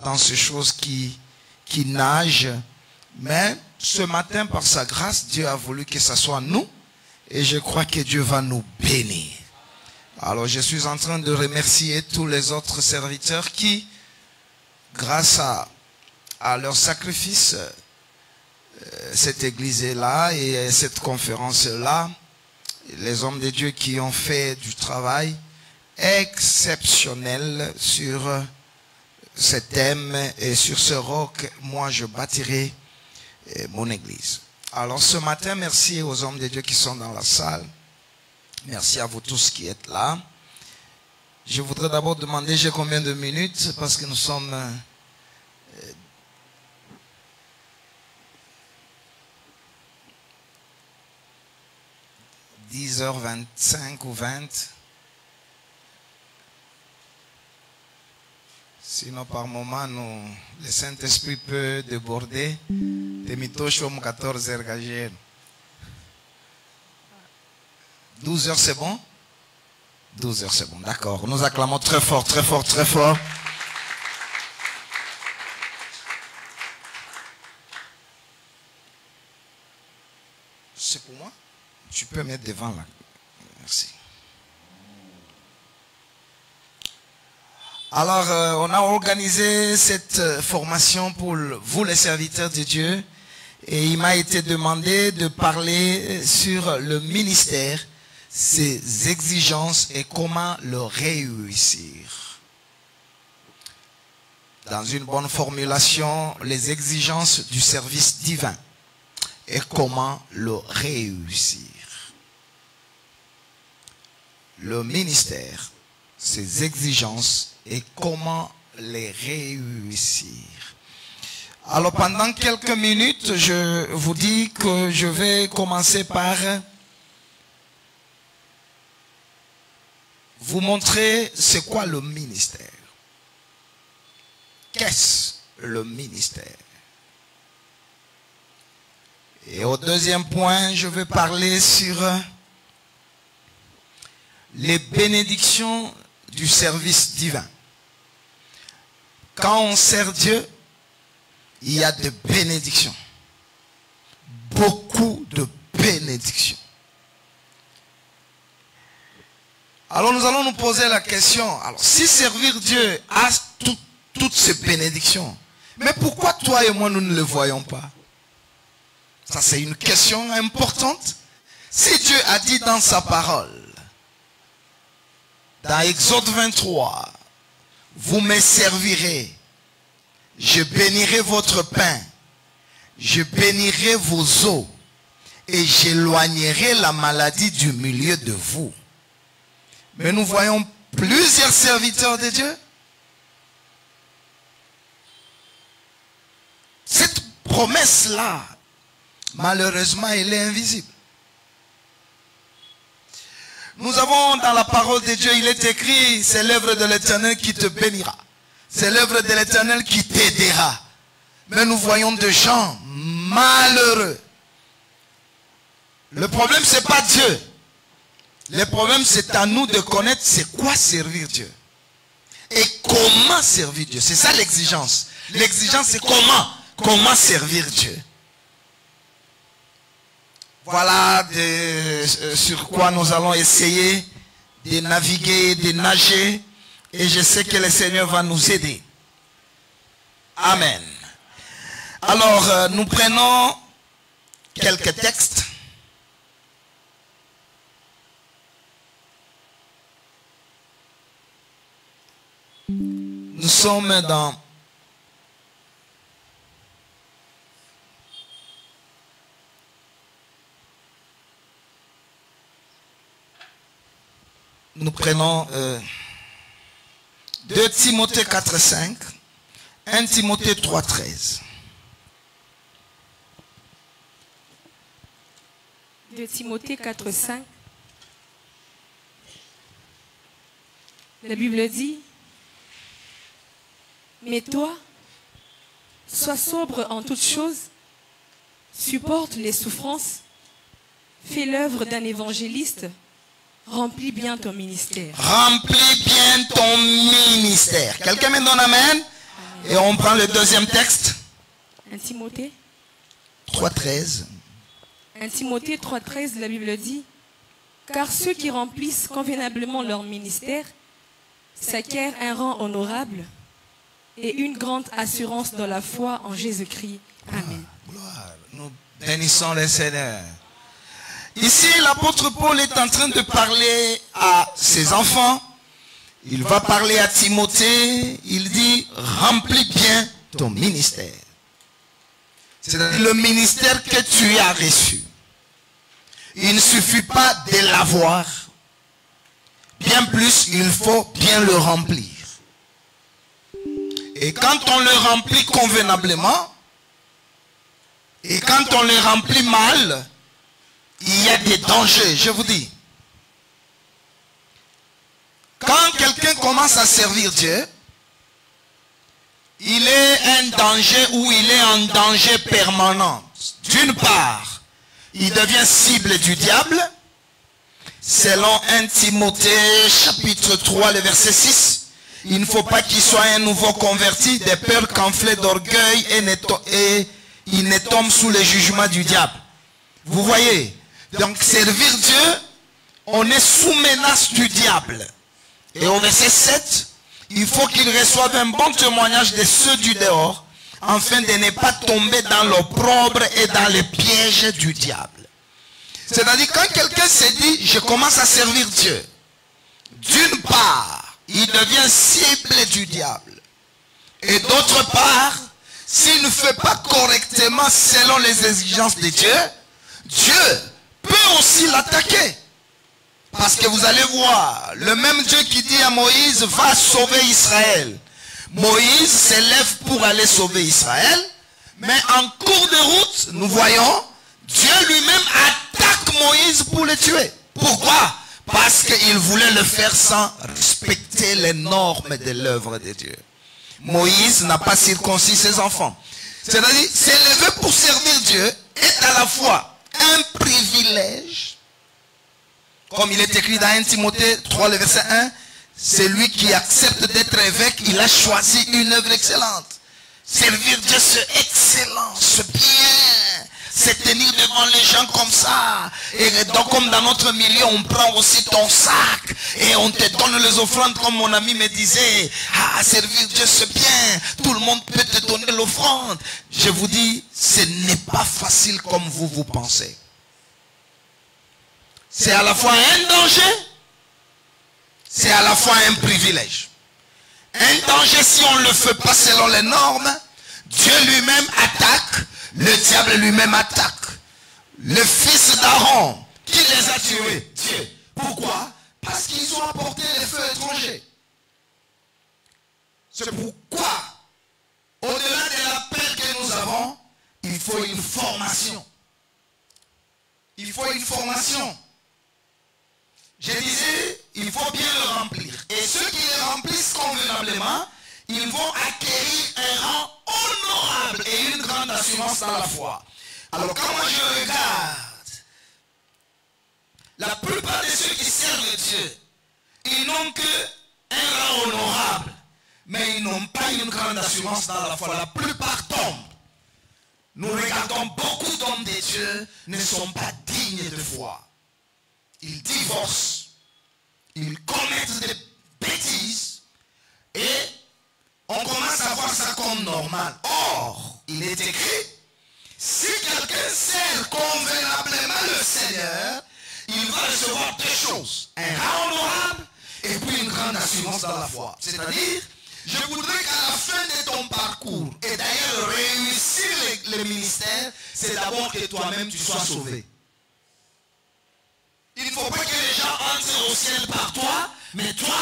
dans ces choses qui nagent. Mais ce matin, par sa grâce, Dieu a voulu que ce soit nous. Et je crois que Dieu va nous bénir. Alors je suis en train de remercier tous les autres serviteurs qui, grâce à leur sacrifice, cette église est là et cette conférence est là. Les hommes de Dieu qui ont fait du travail exceptionnel sur ce thème et sur ce roc, moi je bâtirai mon église. Alors ce matin, merci aux hommes de Dieu qui sont dans la salle. Merci à vous tous qui êtes là. Je voudrais d'abord demander, j'ai combien de minutes? Parce que nous sommes 10h25 ou 20. Sinon, par moment, le Saint-Esprit peut déborder. 14h. 12h, c'est bon? 12h, c'est bon. D'accord. Nous acclamons très fort, très fort, très fort. C'est pour moi? Tu peux mettre devant là. Merci. Alors, on a organisé cette formation pour vous, les serviteurs de Dieu. Et il m'a été demandé de parler sur le ministère, ses exigences et comment le réussir. Dans une bonne formulation, les exigences du service divin et comment le réussir. Le ministère, ses exigences et comment les réussir. Alors pendant quelques minutes, je vous dis que je vais commencer par vous montrer c'est quoi le ministère. Qu'est-ce le ministère? Et au deuxième point, je vais parler sur les bénédictions du service divin. Quand on sert Dieu, il y a des bénédictions. Beaucoup de bénédictions. Alors nous allons nous poser la question. Alors si servir Dieu a toutes ces bénédictions, mais pourquoi toi et moi nous ne les voyons pas? Ça c'est une question importante. Si Dieu a dit dans sa parole, dans Exode 23, vous me servirez, je bénirai votre pain, je bénirai vos eaux et j'éloignerai la maladie du milieu de vous. Mais nous voyons plusieurs serviteurs de Dieu. Cette promesse-là, malheureusement, elle est invisible. Nous avons dans la parole de Dieu, il est écrit, c'est l'œuvre de l'Éternel qui te bénira. C'est l'œuvre de l'Éternel qui t'aidera. Mais nous voyons des gens malheureux. Le problème, ce n'est pas Dieu. Le problème, c'est à nous de connaître c'est quoi servir Dieu. Et comment servir Dieu. C'est ça l'exigence. L'exigence, c'est comment servir Dieu. Voilà sur quoi nous allons essayer de naviguer, de nager. Et je sais que le Seigneur va nous aider. Amen. Alors, nous prenons quelques textes. Nous sommes dans nous prenons 2 Timothée 4,5, 1 Timothée 3,13. 2 Timothée 4,5. La Bible dit: mais toi, sois sobre en toutes choses, supporte les souffrances, fais l'œuvre d'un évangéliste, remplis bien ton ministère. Remplis bien ton ministère. Quelqu'un me donne amen? Et on prend le deuxième texte. 1 Timothée. 3,13. 1 Timothée 3,13, la Bible dit: car ceux qui remplissent convenablement leur ministère s'acquièrent un rang honorable et une grande assurance dans la foi en Jésus-Christ. Amen. Gloire. Nous bénissons le Seigneur. Ici, l'apôtre Paul est en train de parler à ses enfants. Il va parler à Timothée. Il dit: remplis bien ton ministère. C'est-à-dire le ministère que tu as reçu. Il ne suffit pas de l'avoir. Bien plus, il faut bien le remplir. Et quand on le remplit convenablement, et quand on le remplit mal, il y a des dangers, je vous dis. Quand quelqu'un commence à servir Dieu, il est un danger ou il est en danger permanent. D'une part, il devient cible du diable. Selon 1 Timothée chapitre 3, le verset 6, il ne faut pas qu'il soit un nouveau converti, de peur qu'enflé d'orgueil et il ne tombe sous le jugement du diable. Vous voyez, donc servir Dieu, on est sous menace du diable. Et au verset 7, il faut qu'il reçoive un bon témoignage de ceux du dehors, afin de ne pas tomber dans l'opprobre et dans les pièges du diable. C'est-à-dire, quand quelqu'un se dit: je commence à servir Dieu, d'une part, il devient cible du diable. Et d'autre part, s'il ne fait pas correctement selon les exigences de Dieu, Dieu peut aussi l'attaquer. Parce que vous allez voir, le même Dieu qui dit à Moïse: va sauver Israël. Moïse s'élève pour aller sauver Israël, mais en cours de route, nous voyons, Dieu lui-même attaque Moïse pour le tuer. Pourquoi? Parce qu'il voulait le faire sans respecter les normes de l'œuvre de Dieu. Moïse n'a pas circoncis ses enfants. C'est-à-dire, s'élever pour servir Dieu est à la fois un privilège, comme il est écrit dans 1 Timothée 3, le verset 1, celui qui accepte d'être évêque, il a choisi une œuvre excellente. Servir Dieu, c'est excellent, c'est bien. C'est tenir devant les gens comme ça. Et donc, comme dans notre milieu, on prend aussi ton sac et on te donne les offrandes, comme mon ami me disait. Ah, servir Dieu, c'est bien. Tout le monde peut te donner l'offrande. Je vous dis, ce n'est pas facile comme vous pensez. C'est à la fois un danger, c'est à la fois un privilège. Un danger si on ne le fait pas selon les normes. Dieu lui-même attaque, le diable lui-même attaque. Le fils d'Aaron, qui les a tués? Dieu. Pourquoi? Parce qu'ils ont apporté les feux étrangers. C'est pourquoi, au-delà de l'appel que nous avons, il faut une formation. Il faut une formation. Je disais, il faut bien le remplir. Et ceux qui le remplissent convenablement, ils vont acquérir un rang honorable et une grande assurance dans la foi. Alors quand moi je regarde, la plupart de ceux qui servent Dieu, ils n'ont qu'un rang honorable, mais ils n'ont pas une grande assurance dans la foi. La plupart tombent. Nous regardons beaucoup d'hommes de Dieu ne sont pas dignes de foi. Ils divorcent, ils commettent des bêtises et on commence à voir ça comme normal. Or, il est écrit, si quelqu'un sert convenablement le Seigneur, il va recevoir deux choses. Un rang honorable et puis une grande assurance dans la foi. C'est-à-dire, je voudrais qu'à la fin de ton parcours, et d'ailleurs réussir le ministère, c'est d'abord que toi-même tu sois sauvé. Il ne faut pas que les gens entrent au ciel par toi, mais toi,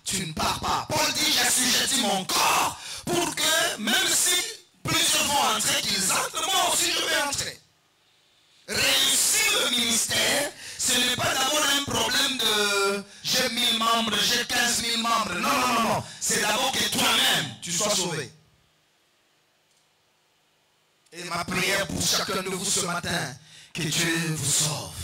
tu ne pars pas. Paul dit, j'assujettis mon corps pour que, même si plusieurs vont entrer, qu'ils entrent, moi aussi je vais entrer. Réussir le ministère, ce n'est pas d'abord un problème de j'ai 1000 membres, j'ai 15 000 membres. Non, non, non, non. C'est d'abord que toi-même, tu sois sauvé. Et ma prière pour chacun de vous ce matin, que Dieu vous sauve.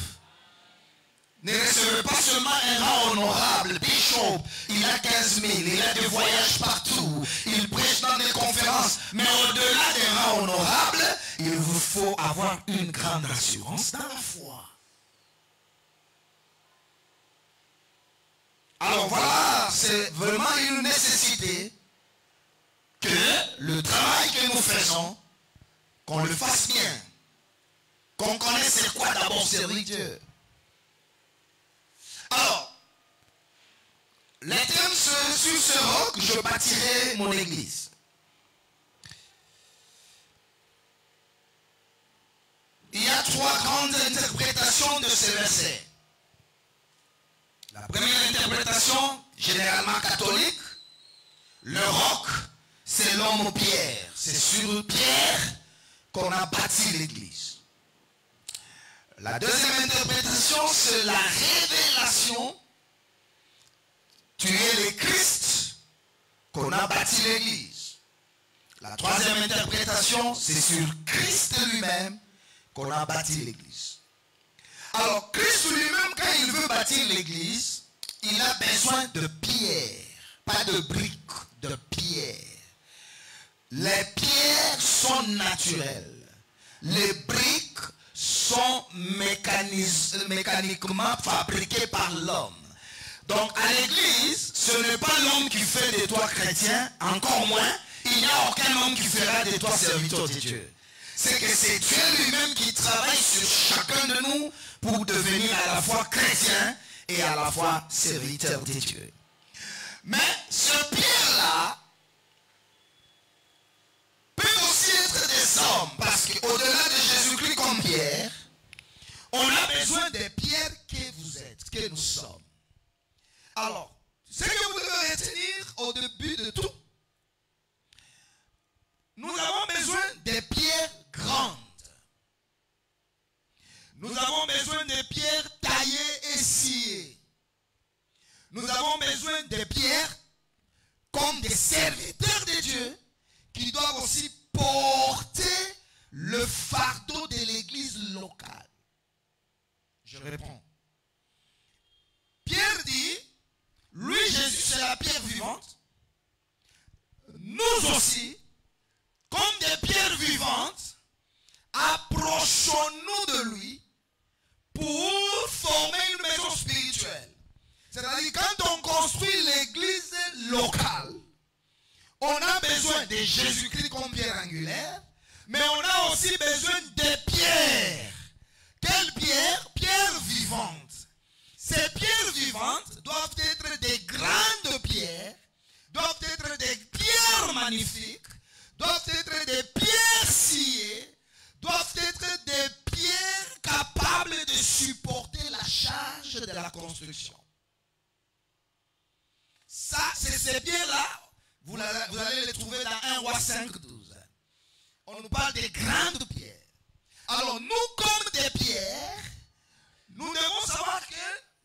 ne recevez pas seulement un rang honorable, bishop, il a 15 000, il a des voyages partout, il prêche dans des conférences, mais au-delà des rangs honorables, il vous faut avoir une grande assurance dans la foi. Alors voilà, c'est vraiment une nécessité que le travail que nous faisons, qu'on le fasse bien, qu'on connaisse c'est quoi d'abord servir Dieu. Alors, les thèmes sur ce roc, je bâtirai mon église. Il y a 3 grandes interprétations de ces versets. La première interprétation, généralement catholique, le roc, c'est l'homme Pierre. C'est sur Pierre qu'on a bâti l'église. La deuxième interprétation, c'est la révélation. Tu es le Christ qu'on a bâti l'église. La troisième interprétation, c'est sur Christ lui-même qu'on a bâti l'église. Alors, Christ lui-même, quand il veut bâtir l'église, il a besoin de pierres, pas de briques, de pierres. Les pierres sont naturelles. Les briques sont mécaniquement fabriquées par l'homme. Donc, à l'église, ce n'est pas l'homme qui fait de toi chrétien, encore moins, il n'y a aucun homme qui fera de toi serviteur de Dieu. C'est que c'est Dieu lui-même qui travaille sur chacun de nous pour devenir à la fois chrétien et à la fois serviteur de Dieu. Mais ce Pierre-là peut aussi être des hommes, parce qu'au-delà de Jésus-Christ comme Pierre, on a besoin des pierres que vous êtes, que nous sommes. Alors, ce que vous devez retenir au début de tout, nous avons besoin des pierres grandes. Nous avons besoin des pierres taillées et sciées. Nous avons besoin des pierres comme des serviteurs de Dieu qui doivent aussi porter le fardeau de l'église locale. Je réponds. Pierre dit, lui Jésus c'est la pierre vivante. Nous aussi, comme des pierres vivantes, approchons-nous de lui pour former une maison spirituelle. C'est-à-dire, quand on construit l'église locale, on a besoin de Jésus-Christ comme pierre angulaire, mais on a aussi besoin des pierres. Quelles pierres? Pierres vivantes. Ces pierres vivantes doivent être des grandes pierres, doivent être des pierres magnifiques, doivent être des pierres sciées, doivent être des pierres capables de supporter la charge de la construction. Ça, c'est ces pierres-là, vous allez les trouver dans 1 Roi 5:12. On nous parle des grandes pierres. Alors, nous, comme des pierres, nous devons savoir que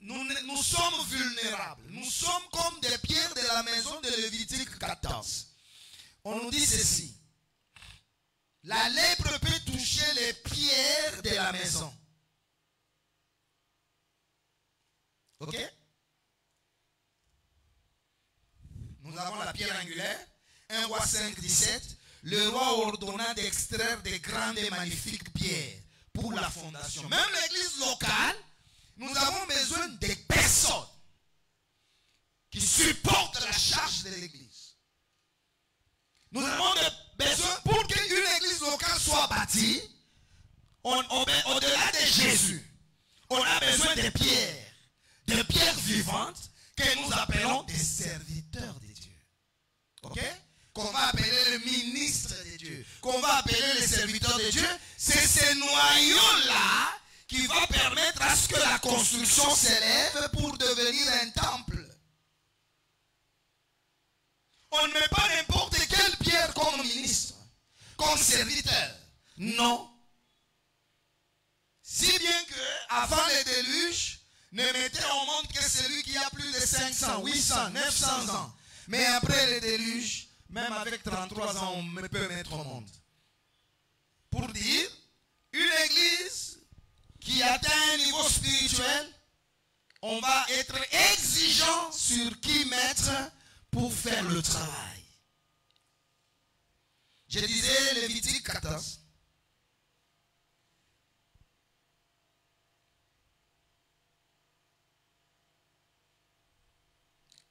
nous sommes vulnérables. Nous sommes comme des pierres de la maison de Lévitique 14. On nous dit ceci. La lèpre peut toucher les pierres de la maison. Ok? Nous avons la pierre angulaire. 1 Roi 5:17. Le roi ordonna d'extraire des grandes et magnifiques pierres pour la fondation. Même l'église locale, nous avons besoin des personnes qui supportent la charge de l'église. Nous avons besoin, pour qu'une église locale soit bâtie, au-delà de Jésus, on a besoin des pierres vivantes que nous appelons des serviteurs de Dieu. Ok? Qu'on va appeler le ministre de Dieu, qu'on va appeler les serviteurs de Dieu. C'est ces noyaux-là qui va permettre à ce que la construction s'élève pour devenir un temple. On ne met pas n'importe quelle pierre comme ministre, comme serviteur. Non. Si bien que, avant le déluge, ne mettez au monde que celui qui a plus de 500, 800, 900 ans. Mais après le déluge, même avec 33 ans, on peut mettre au monde. Pour dire, une église qui atteint un niveau spirituel, on va être exigeant sur qui mettre pour faire le travail. Je disais Lévitique 14.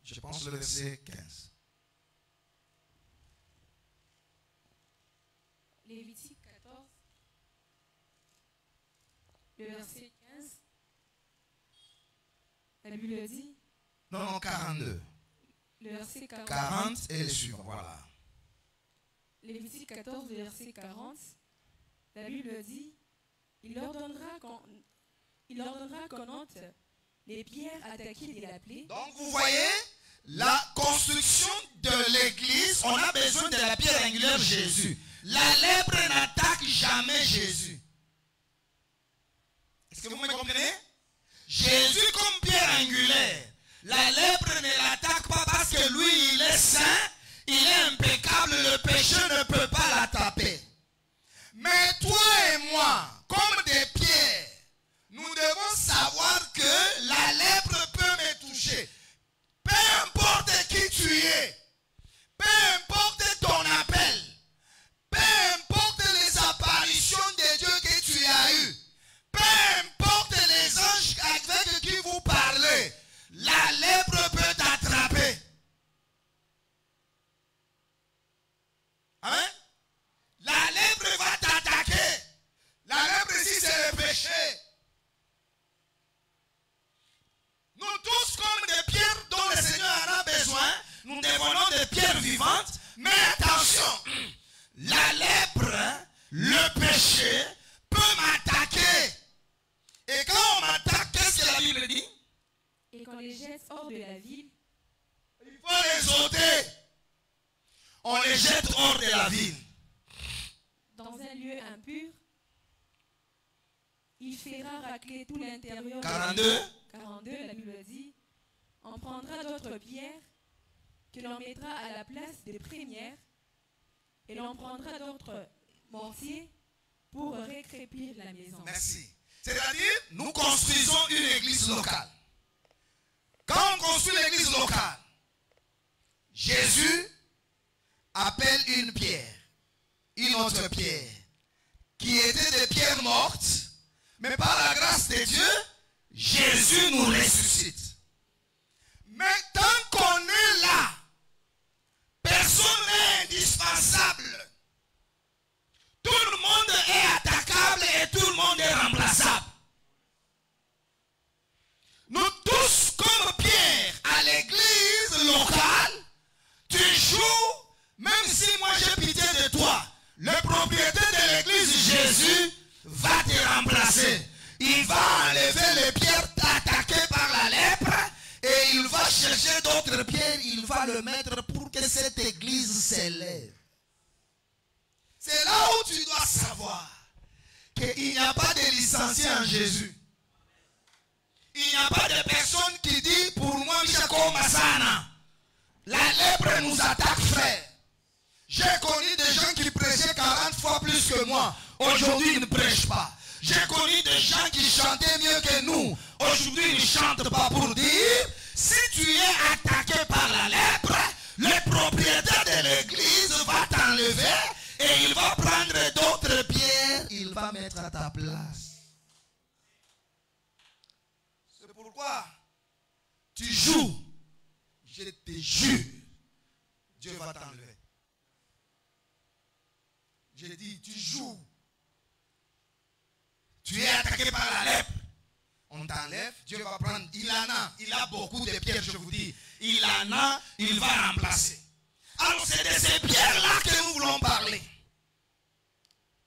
Je pense le verset 15. Lévitique 14, le verset 15. La Bible dit. Non, 42. Le verset 40. 40 et les suivants, voilà. Lévitique 14, le verset 40. La Bible dit, il ordonnera qu'on ôte les pierres attaquées de la plaie. Donc vous voyez, la construction de l'église, on a besoin de la pierre angulaire Jésus. La lèpre n'attaque jamais Jésus. Est-ce que vous me comprenez? Jésus comme pierre angulaire. La lèpre ne l'attaque pas parce que lui, il est saint, il est impeccable, le péché ne peut pas la taper. Mais toi et moi, comme des pierres, nous devons savoir que la lèpre peut me toucher. Peu importe qui tu es, peu importe ton appel, peu importe les apparitions de Dieu que tu as eues, peu importe les anges avec qui vous parlez, la lèpre peut t'attraper. Amen. La lèpre va t'attaquer. La lèpre ici c'est le péché. Nous tous comme des pierres dont le Seigneur en a besoin, nous devenons des pierres vivantes. Mais attention, la lèpre, le péché peut m'attaquer. Et quand on m'attaque, qu'est-ce que la Bible dit? Et qu'on les jette hors de la ville. Il faut les ôter. On les jette hors de la ville. Dans un lieu impur, il fera racler tout l'intérieur. 42. 42, la Bible dit, on prendra d'autres pierres que l'on mettra à la place des premières et l'on prendra d'autres mortiers pour récrépir la maison. Merci. C'est-à-dire, nous construisons une église locale. Quand on construit l'église locale, Jésus appelle une pierre, une autre pierre, qui était des pierres mortes, mais par la grâce de Dieu, Jésus nous ressuscite. Mais tant qu'on est là, personne n'est indispensable. Tout le monde est attaquable et tout le monde est remplaçable. Nous tous, comme Pierre, à l'église locale, tu joues, même si moi j'ai pitié de toi, le propriétaire de l'église, Jésus, va te remplacer. Il va enlever les pierres attaquées par la lèpre et il va chercher d'autres pierres, il va le mettre pour que cette église s'élève. C'est là où tu dois savoir qu'il n'y a pas de licenciés en Jésus. Il n'y a pas de personne qui dit pour moi, Michako Masana, la lèpre nous attaque, frère. J'ai connu des gens qui prêchaient 40 fois plus que moi. Aujourd'hui, ils ne prêchent pas. J'ai connu des gens qui chantaient mieux que nous. Aujourd'hui, ils ne chantent pas pour dire, si tu es attaqué par la lèpre, le propriétaire de l'église va t'enlever et il va prendre d'autres pierres, il va mettre à ta place. C'est pourquoi tu joues. Je te jure, Dieu va t'enlever. J'ai dit, tu joues. Tu es attaqué par la lèpre. On t'enlève, Dieu va prendre. Il a beaucoup de pierres, je vous dis. Il va remplacer. Alors c'est de ces pierres-là que nous voulons parler.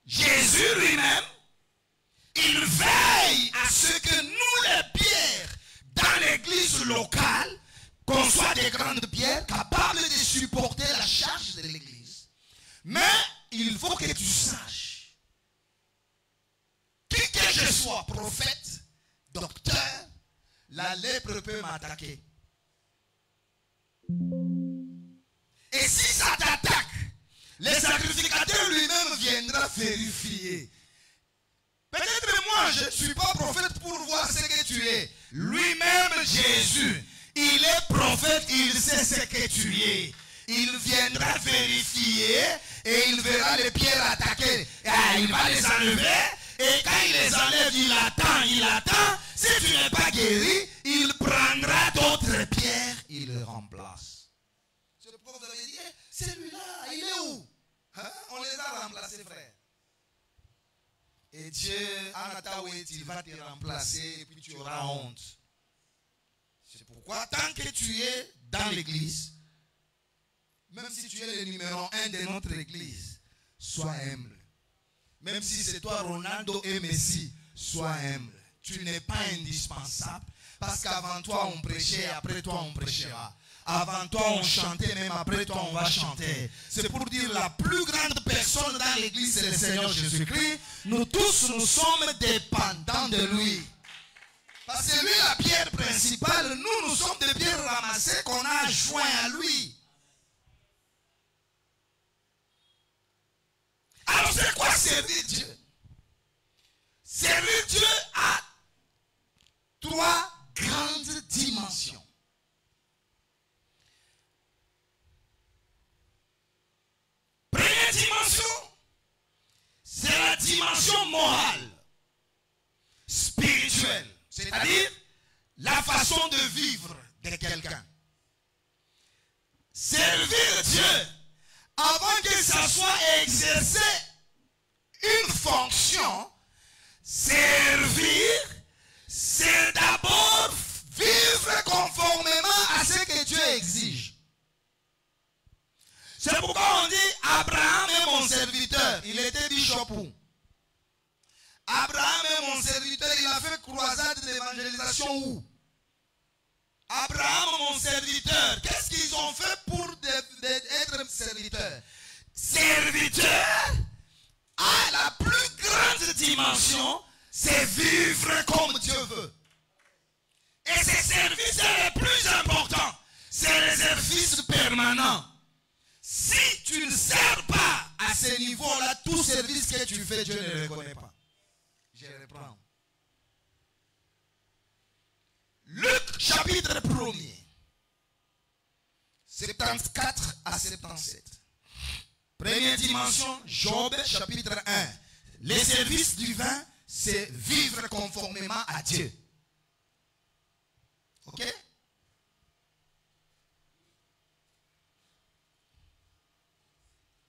Jésus lui-même, il veille à ce que nous, les pierres, dans l'église locale, qu'on soit des grandes pierres capables de supporter la charge de l'église. Mais il faut que tu saches, qui que je sois, prophète, docteur, la lèpre peut m'attaquer. Et si ça t'attaque, le sacrificateur lui-même viendra vérifier. Peut-être moi, je ne suis pas prophète pour voir ce que tu es. lui-même Jésus, il est prophète, il sait ce que tu es. Il viendra vérifier et il verra les pierres attaquées. Il va les enlever et quand il les enlève, il attend. Si tu n'es pas guéri, il prendra d'autres pierres, il les remplace. C'est le prophète avait dit, celui-là, il est où? Hein? On les a remplacés, frère. Et Dieu, il va te remplacer et puis tu auras honte. C'est pourquoi, tant que tu es dans l'église, même si tu es le numéro 1 de notre église, sois humble. Même si c'est toi Ronaldo et Messi, sois humble. Tu n'es pas indispensable. Parce qu'avant toi on prêchait, après toi on prêchera. Avant toi on chantait, même après toi on va chanter. C'est pour dire la plus grande personne dans l'église, c'est le Seigneur Jésus-Christ. Nous tous, nous sommes dépendants de lui. Parce que lui, la pierre principale, nous sommes des pierres ramassées qu'on a joint à lui. Alors c'est quoi servir Dieu? Servir Dieu a 3 grandes dimensions. Première dimension, c'est la dimension morale, spirituelle, c'est-à-dire la façon de vivre de quelqu'un. Servir Dieu, avant que ça soit exercer une fonction, servir, c'est d'abord vivre conformément à ce que Dieu exige. C'est pourquoi on dit Abraham est mon serviteur. Il était bishop. Abraham est mon serviteur. Il a fait croisade d'évangélisation où? Abraham mon serviteur. Qu'est-ce qu'ils ont fait pour être serviteurs? Serviteur a la plus grande dimension, c'est vivre comme Dieu veut. Et ces services les plus importants, c'est les services permanents. Si tu ne sers pas à ce niveau-là, tout service que tu fais, Dieu ne le reconnaît pas. Je reprends. Luc chapitre 1er, 74 à 77. Première dimension, Job chapitre 1. Les services divins, c'est vivre conformément à Dieu. Ok?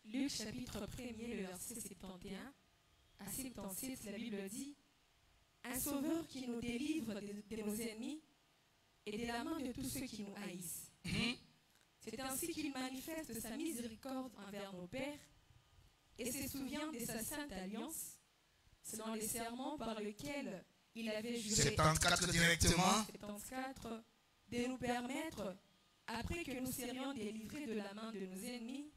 Luc chapitre 1er, le verset 71 à 77, la Bible dit: un sauveur qui nous délivre de nos ennemis et de la main de tous ceux qui nous haïssent. C'est ainsi qu'il manifeste sa miséricorde envers nos pères et se souvient de sa sainte alliance, selon les serments par lesquels il avait juré. 74 directement. 74, de nous permettre, après que nous serions délivrés de la main de nos ennemis,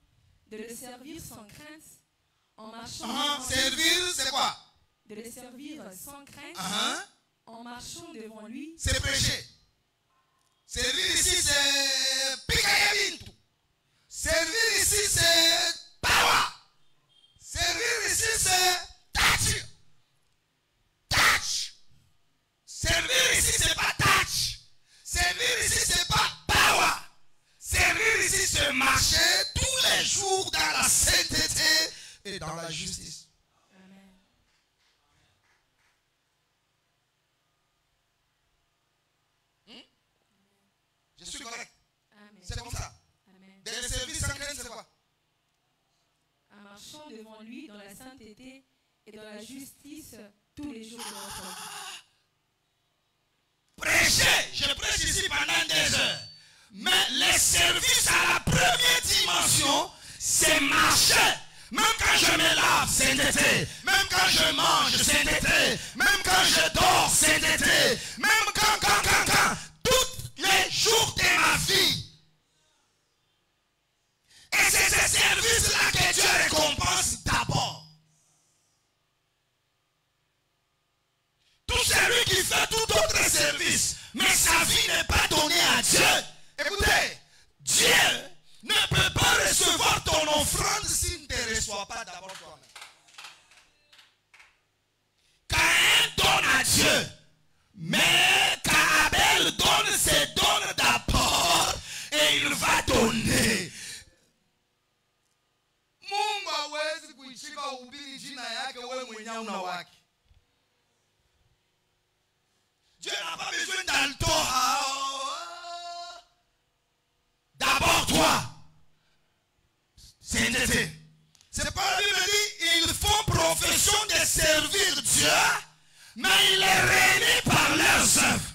de le servir sans crainte, en marchant. Servir, c'est quoi? De le servir sans crainte, en marchant devant lui. C'est prêcher. Servir ici, c'est Pikayabintu. Servir ici, c'est Power. Servir ici, c'est Touch. Touch. Servir ici, c'est pas touch. Servir ici, c'est pas power. Servir ici, c'est marcher tous les jours dans la sainteté et dans la justice. Amen. Je suis correct. Amen. C'est comme ça. Amen. Dans les services sans crainte, c'est quoi? En marchant devant lui dans la sainteté et dans la justice tous les jours de notre vie. Prêcher, je prêche ici pendant des heures. Mais les services à la première dimension, c'est marcher. Même quand je me lave, c'est d'été. Même quand je mange, c'est d'été. Même quand je dors, c'est d'été. Même quand, tous les jours de ma vie. Et c'est ces services-là que Dieu récompense d'abord. Tout celui qui fait tout autre service, mais sa vie n'est pas donnée à Dieu. Écoutez, Dieu ne peut pas recevoir ton offrande s'il ne te reçoit pas d'abord toi-même. Caïn donne à Dieu, mais donné. Mungu hawezi kuichika uhubiri jina yake wewe mwenyewe una wake. Dieu n'a pas besoin d'alto. D'abord toi. C'est pas la Bible dit, ils font profession de servir Dieu, mais il est réuni par leurs œuvres.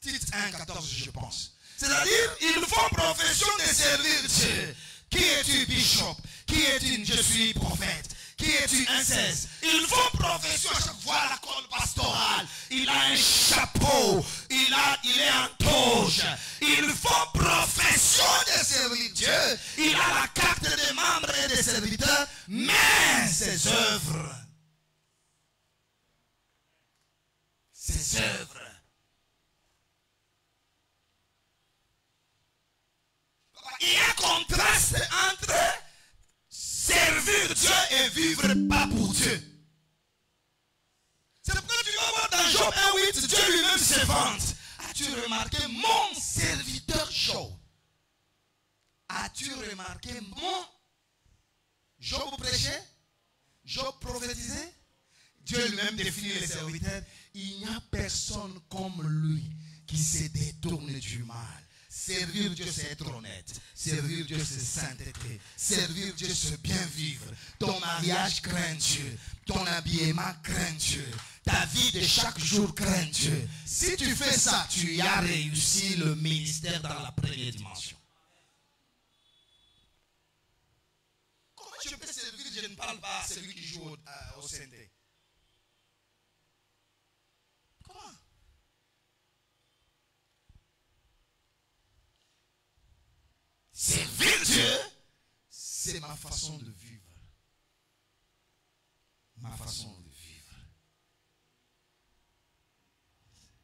Titre 1, 14, je pense. C'est-à-dire, ils font profession de servir Dieu. Qui es-tu, bishop? Qui es-tu? Je suis prophète. Qui es-tu? Un 16. Ils font profession à chaque fois à la colle pastorale. Il a un chapeau. Il est en toge. Ils font profession de servir Dieu. Il a la carte des membres et des serviteurs. Mais ses œuvres. Ses œuvres. Il y a un contraste entre servir Dieu et vivre pas pour Dieu. C'est pourquoi tu vas voir dans Job 1:8, Dieu lui-même se vante. As-tu remarqué mon serviteur Job? As-tu remarqué mon Job prêchait? Job prophétisait? Dieu lui-même définit les serviteurs. Il n'y a personne comme lui qui se détourne du mal. Servir Dieu, c'est être honnête. Servir Dieu, c'est sainteté. Servir Dieu, c'est bien vivre. Ton mariage craint Dieu. Ton habillement craint Dieu. Ta vie de chaque jour craint Dieu. Si tu fais ça, tu as réussi le ministère dans la première dimension. Comment je peux servir? Je ne parle pas à celui qui joue au synthé. Comment? Servir Dieu, c'est ma façon de vivre. Ma façon de vivre.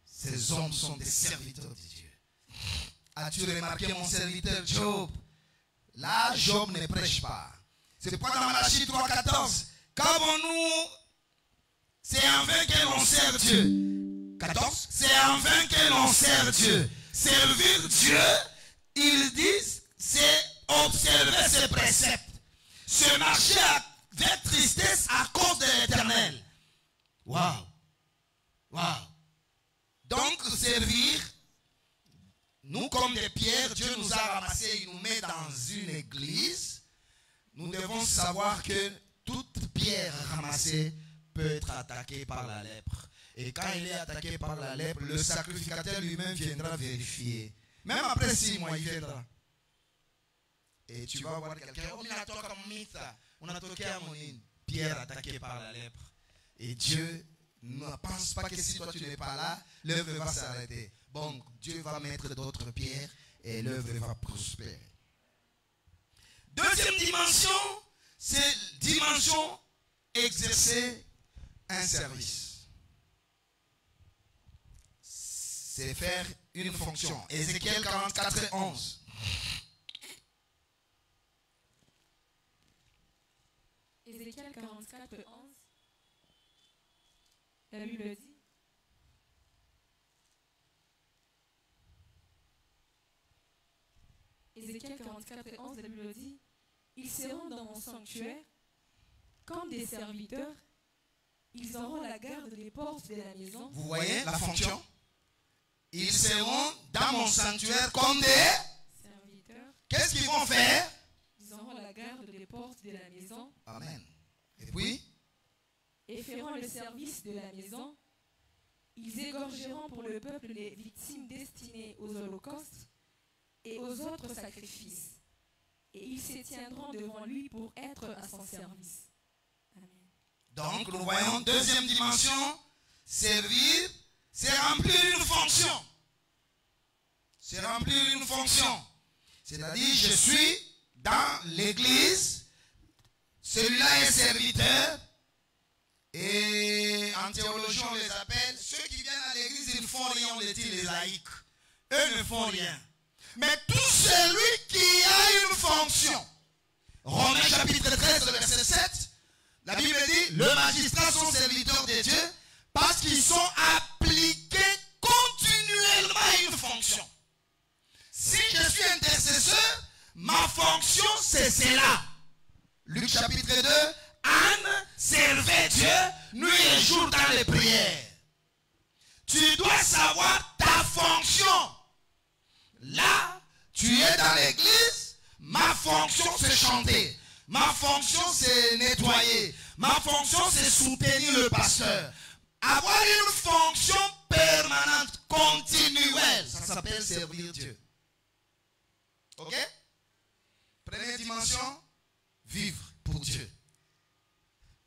Ces hommes sont des serviteurs de Dieu. As-tu remarqué mon serviteur Job? Là, Job ne prêche pas. C'est pas dans Malachie 3:14. Qu'avons-nous? C'est en vain que l'on sert Dieu. 14. C'est en vain que l'on sert Dieu. Servir Dieu, ils disent, c'est observer ses préceptes. Se marcher avec tristesse à cause de l'Éternel. Waouh. Waouh. Donc servir, nous comme des pierres, Dieu nous a ramassés, il nous met dans une église. Nous devons savoir que toute pierre ramassée peut être attaquée par la lèpre. Et quand il est attaqué par la lèpre, le sacrificateur lui-même viendra vérifier. Même après 6 mois, il viendra. Et tu vas voir quelqu'un, on a toqué à une pierre attaquée par la lèpre. Et Dieu ne pense pas que si toi tu n'es pas là, l'œuvre va s'arrêter. Bon, Dieu va mettre d'autres pierres et l'œuvre va prospérer. Deuxième dimension, c'est dimension exercer un service. C'est faire une fonction. Ézéchiel 44:11. Ézéchiel 44:11. La Bible dit. Ézéchiel 44:11, la Bible dit, ils seront dans mon sanctuaire comme des serviteurs, ils auront la garde des portes de la maison. Vous voyez la fonction? Ils seront dans mon sanctuaire comme des serviteurs. Qu'est-ce qu'ils vont faire? Ils auront la garde des portes de la maison. Amen. Et puis? Et feront le service de la maison. Ils égorgeront pour le peuple les victimes destinées aux holocaustes et aux autres sacrifices. Et ils se tiendront devant lui pour être à son service. Amen. Donc, nous voyons deuxième dimension, servir, c'est remplir une fonction. C'est remplir une fonction. C'est-à-dire, je suis dans l'église, celui-là est serviteur, et en théologie on les appelle, ceux qui viennent à l'église, ils ne font rien, on les dit les laïcs. Eux ne font rien. Mais tout celui qui a une fonction. Romains chapitre 13, verset 7, la Bible dit, le magistrat sont serviteurs de Dieu parce qu'ils sont appliqués continuellement à une fonction. Si je suis intercesseur, jours dans les prières. Tu dois savoir ta fonction. Là, tu es dans l'église, ma fonction c'est chanter. Ma fonction c'est nettoyer. Ma fonction c'est soutenir le pasteur. Avoir une fonction permanente, continuelle, ça s'appelle servir Dieu. Ok? Première dimension, vivre pour Dieu.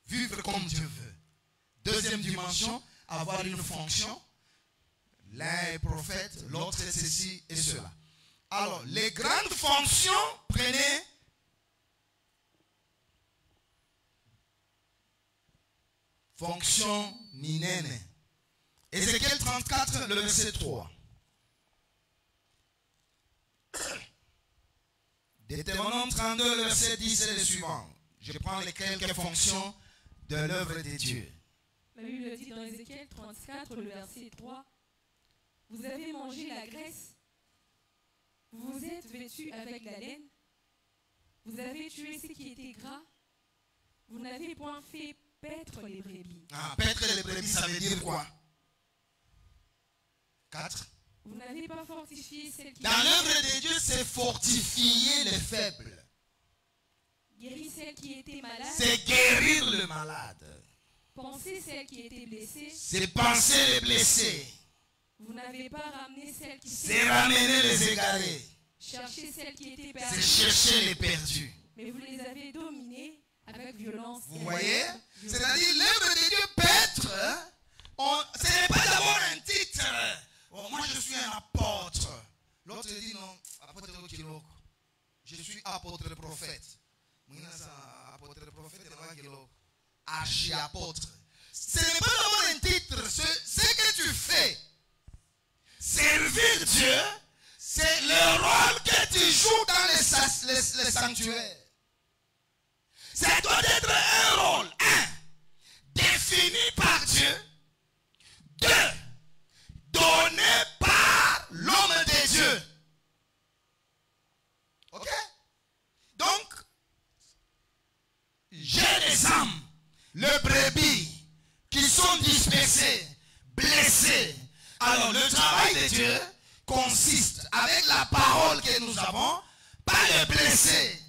Vivre comme Dieu veut. Deuxième dimension, avoir une fonction. L'un est prophète, l'autre est ceci et cela. Alors, les grandes fonctions, prenez fonction minene. Ézéchiel 34, le verset 3. Deutéronome 32, le verset 10 et le suivant. Je prends les quelques fonctions de l'œuvre de Dieu. La Bible dit dans Ézéchiel 34, le verset 3, « Vous avez mangé la graisse, vous vous êtes vêtus avec la laine, vous avez tué ce qui était gras, vous n'avez point fait paître les brebis. » Ah, paître les brebis, ça veut dire quoi? 4. Vous n'avez pas fortifié celles qui... Dans l'œuvre de Dieu, c'est fortifier les faibles. Guérir celles qui étaient malades. C'est guérir le malade. Penser celles qui étaient blessées. C'est penser les blessés. Vous n'avez pas ramené celles qui... C'est ramener les égarés. Chercher celles qui étaient C'est perdues. chercher les perdus. Mais vous les avez dominées avec violence. Vous voyez? C'est-à-dire, l'œuvre de Dieu peut être... ce n'est pas d'abord un titre. Oh, moi, je suis un apôtre. L'autre dit non, apôtre Okiloko. Je suis apôtre prophète. Apôtre prophète, archi-apôtre. Ce n'est pas d'abord un titre. Ce que tu fais, servir Dieu, c'est le rôle que tu joues dans les sanctuaires. Ça doit être un rôle, défini par Dieu. 2. Donné par l'homme de Dieu. Ok? Donc, j'ai des âmes, le brebis, qui sont dispersées, blessées. Alors, le travail de Dieu consiste, avec la parole que nous avons, pas les blesser,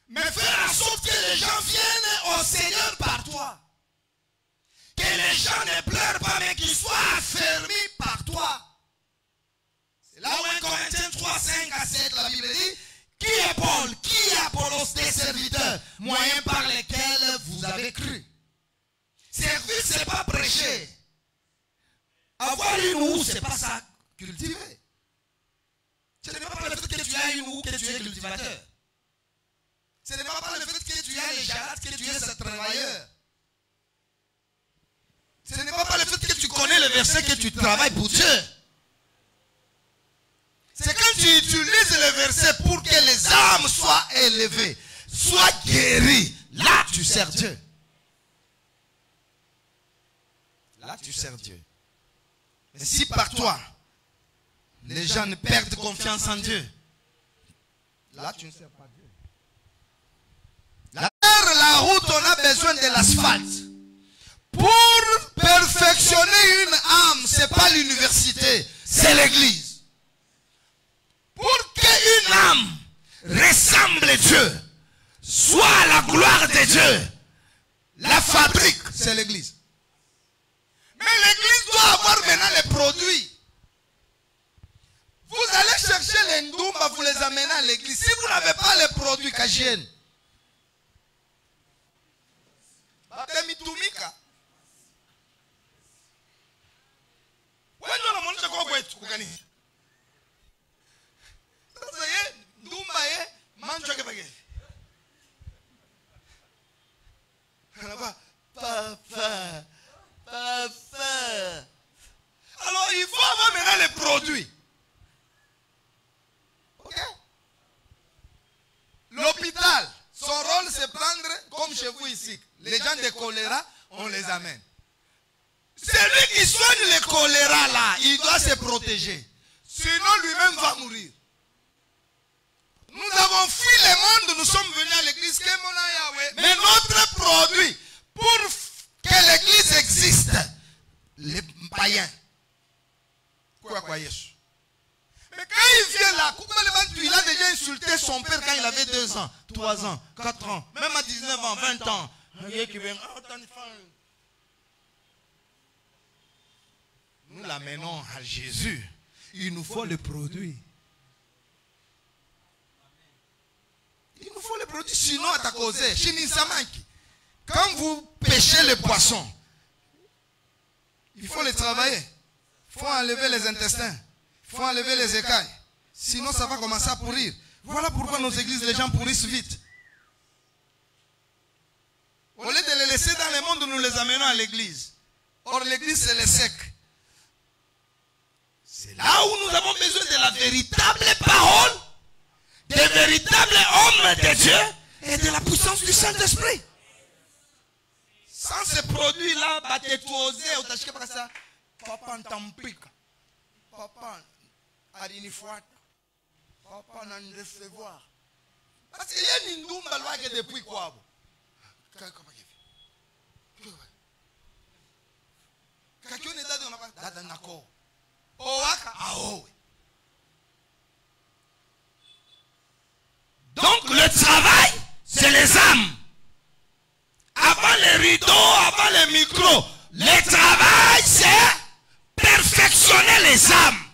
mais faire en sorte que les gens viennent au Seigneur par toi. Que les gens ne pleurent pas, mais qu'ils soient affermis par toi. C'est là où 1 Corinthiens 3, 5 à 7, la Bible dit, qui est Paul, qui est Apollos, des serviteurs, moyens par lesquels vous avez cru. Servir, ce n'est pas prêcher. Avoir une houe, ce n'est pas ça, cultiver. Ce n'est pas par le fait que tu as une houe que tu es cultivateur. Ce n'est pas par le fait que tu as les jalates que tu es un travailleur. Ce n'est pas par le fait que tu connais le verset que tu travailles pour Dieu. C'est quand tu utilises le verset pour que les âmes soient élevées, soient guéries. Là, tu sers Dieu. Là, tu sers Dieu. Mais si par toi, les gens ne perdent confiance en Dieu, là, tu ne sers pas Dieu. La route, on a besoin de l'asphalte. Pour perfectionner une âme, ce n'est pas l'université, c'est l'église. Pour qu'une âme ressemble à Dieu, soit la gloire de Dieu, la fabrique, c'est l'église. Mais l'église doit avoir maintenant les produits. Vous allez chercher les ndoumba, vous les amenez à l'église. Si vous n'avez pas les produits, kajienne. Alors il faut avoir maintenant les produits. Ok? L'hôpital, son rôle c'est prendre, comme chez vous ici, les gens de choléra, on les amène. Celui qui soigne le choléra là, il doit se protéger. Sinon lui-même va mourir. Nous avons fui le monde, nous sommes venus à l'église. Mais notre produit, avait 2 ans, 3 ans, 4 ans, même à 19 ans, 20 ans. Nous l'amenons à Jésus. Il nous faut le produit. Il nous faut le produit, sinon à ta cause. Quand vous pêchez les poissons, il faut les travailler. Il faut enlever les intestins. Il faut enlever les écailles. Sinon ça va commencer à pourrir. Voilà pourquoi nos églises, les gens pourrissent vite. Au lieu de les laisser dans le monde, nous les amenons à l'église. Or l'église c'est le sec. C'est là où nous avons besoin de la véritable parole, des véritables hommes de Dieu et de la puissance du Saint-Esprit. Sans ce produit-là, papa n'tampika, papa alinifuata, papa n'en recevoir. Parce qu'il y a une ndumba loake depuis quoi? Quelqu'un est dans un accord. Donc le travail, c'est les âmes. Avant les rideaux, avant les micros, le travail, c'est perfectionner les âmes.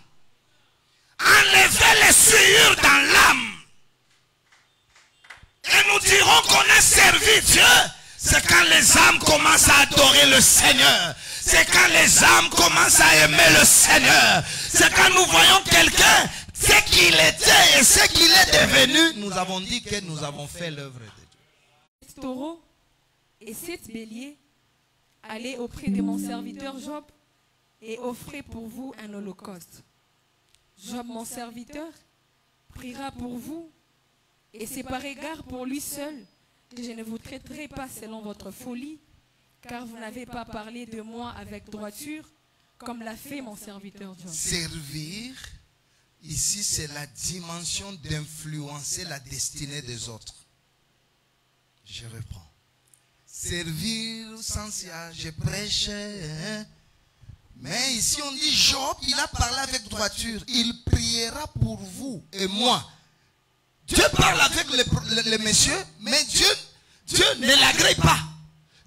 Enlever les souillures dans l'âme. Et nous dirons qu'on a servi Dieu. C'est quand les âmes commencent à adorer le Seigneur. C'est quand les âmes commencent à aimer le Seigneur. C'est quand nous voyons quelqu'un, ce qu'il était et ce qu'il est devenu. Nous avons dit que nous avons fait l'œuvre de Dieu. 7 taureaux et 7 béliers, allez auprès de mon serviteur Job et offrez pour vous un holocauste. Job, mon serviteur, priera pour vous et c'est par égard pour lui seul que je ne vous traiterai pas selon votre folie, car vous n'avez pas parlé de moi avec droiture, comme l'a fait mon serviteur Job. Servir, ici c'est la dimension d'influencer la destinée des autres. Je reprends. Servir sans ça, je prêche. Mais ici on dit Job, il a parlé avec droiture. Il priera pour vous et moi. Dieu parle avec les messieurs, mais Dieu ne l'agrée pas.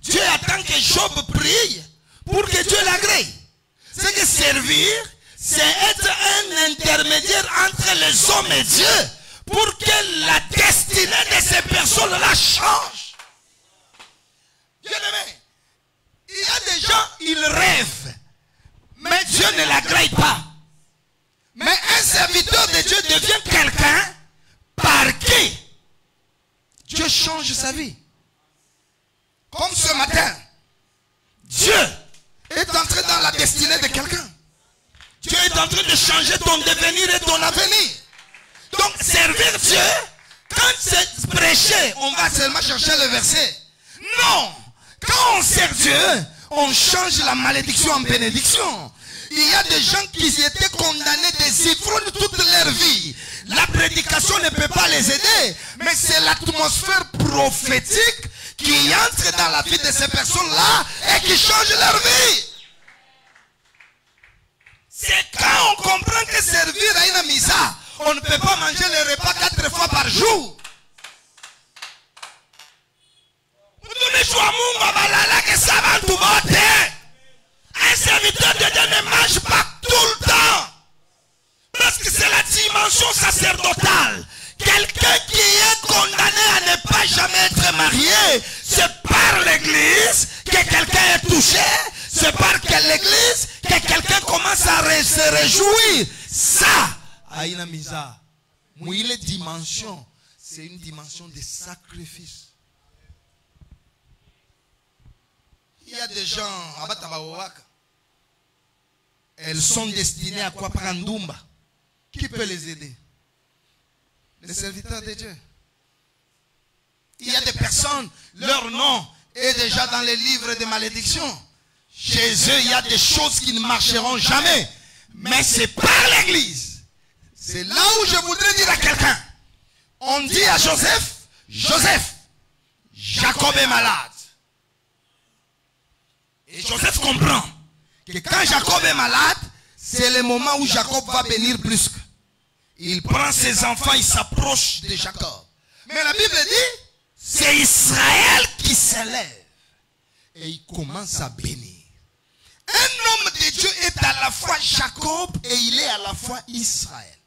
Dieu attend que Job prie pour que Dieu l'agrée. C'est que servir, c'est être un intermédiaire entre les hommes et Dieu pour que la destinée de ces personnes-là change. Bien-aimé, il y a des gens, ils rêvent, mais Dieu ne l'agrée pas. Mais un serviteur de Dieu devient quelqu'un par qui Dieu change sa vie. Comme ce matin, Dieu est entré dans la destinée de quelqu'un. Dieu est en train de changer ton devenir et ton avenir. Donc servir Dieu, quand c'est prêcher, on va seulement chercher le verset. Non, quand on sert Dieu, on change la malédiction en bénédiction. Il y a des gens qui étaient condamnés des ivrognes toute leur vie. La prédication ne peut pas les aider, mais c'est l'atmosphère prophétique qui entre dans la vie de ces personnes-là et qui change leur vie. C'est quand on comprend que servir à une misa, on ne peut pas manger le repas 4 fois par jour. Un serviteur de Dieu ne mange pas tout le temps. Parce que c'est la dimension sacerdotale. Quelqu'un qui est condamné à ne pas jamais être marié, c'est par l'église que quelqu'un est touché. C'est par l'église que quelqu'un commence à se réjouir. Ça, Aïna Misa, mouille dimension, c'est une dimension de sacrifice. Il y a des gens, elles sont destinées à quoi? Prandumba. Qui peut les aider? Les serviteurs de Dieu. Il y a des personnes, leur nom est déjà dans les livres de malédiction. Chez eux, il y a des choses qui ne marcheront jamais. Mais c'est par l'église. C'est là où je voudrais dire à quelqu'un. On dit à Joseph, Joseph, Jacob est malade. Et Joseph comprend que quand Jacob est malade, c'est le moment où Jacob va bénir plus. Il prend ses enfants, il s'approche de Jacob. Mais la Bible dit, c'est Israël qui s'élève. Et il commence à bénir. Un homme de Dieu est à la fois Jacob et il est à la fois Israël.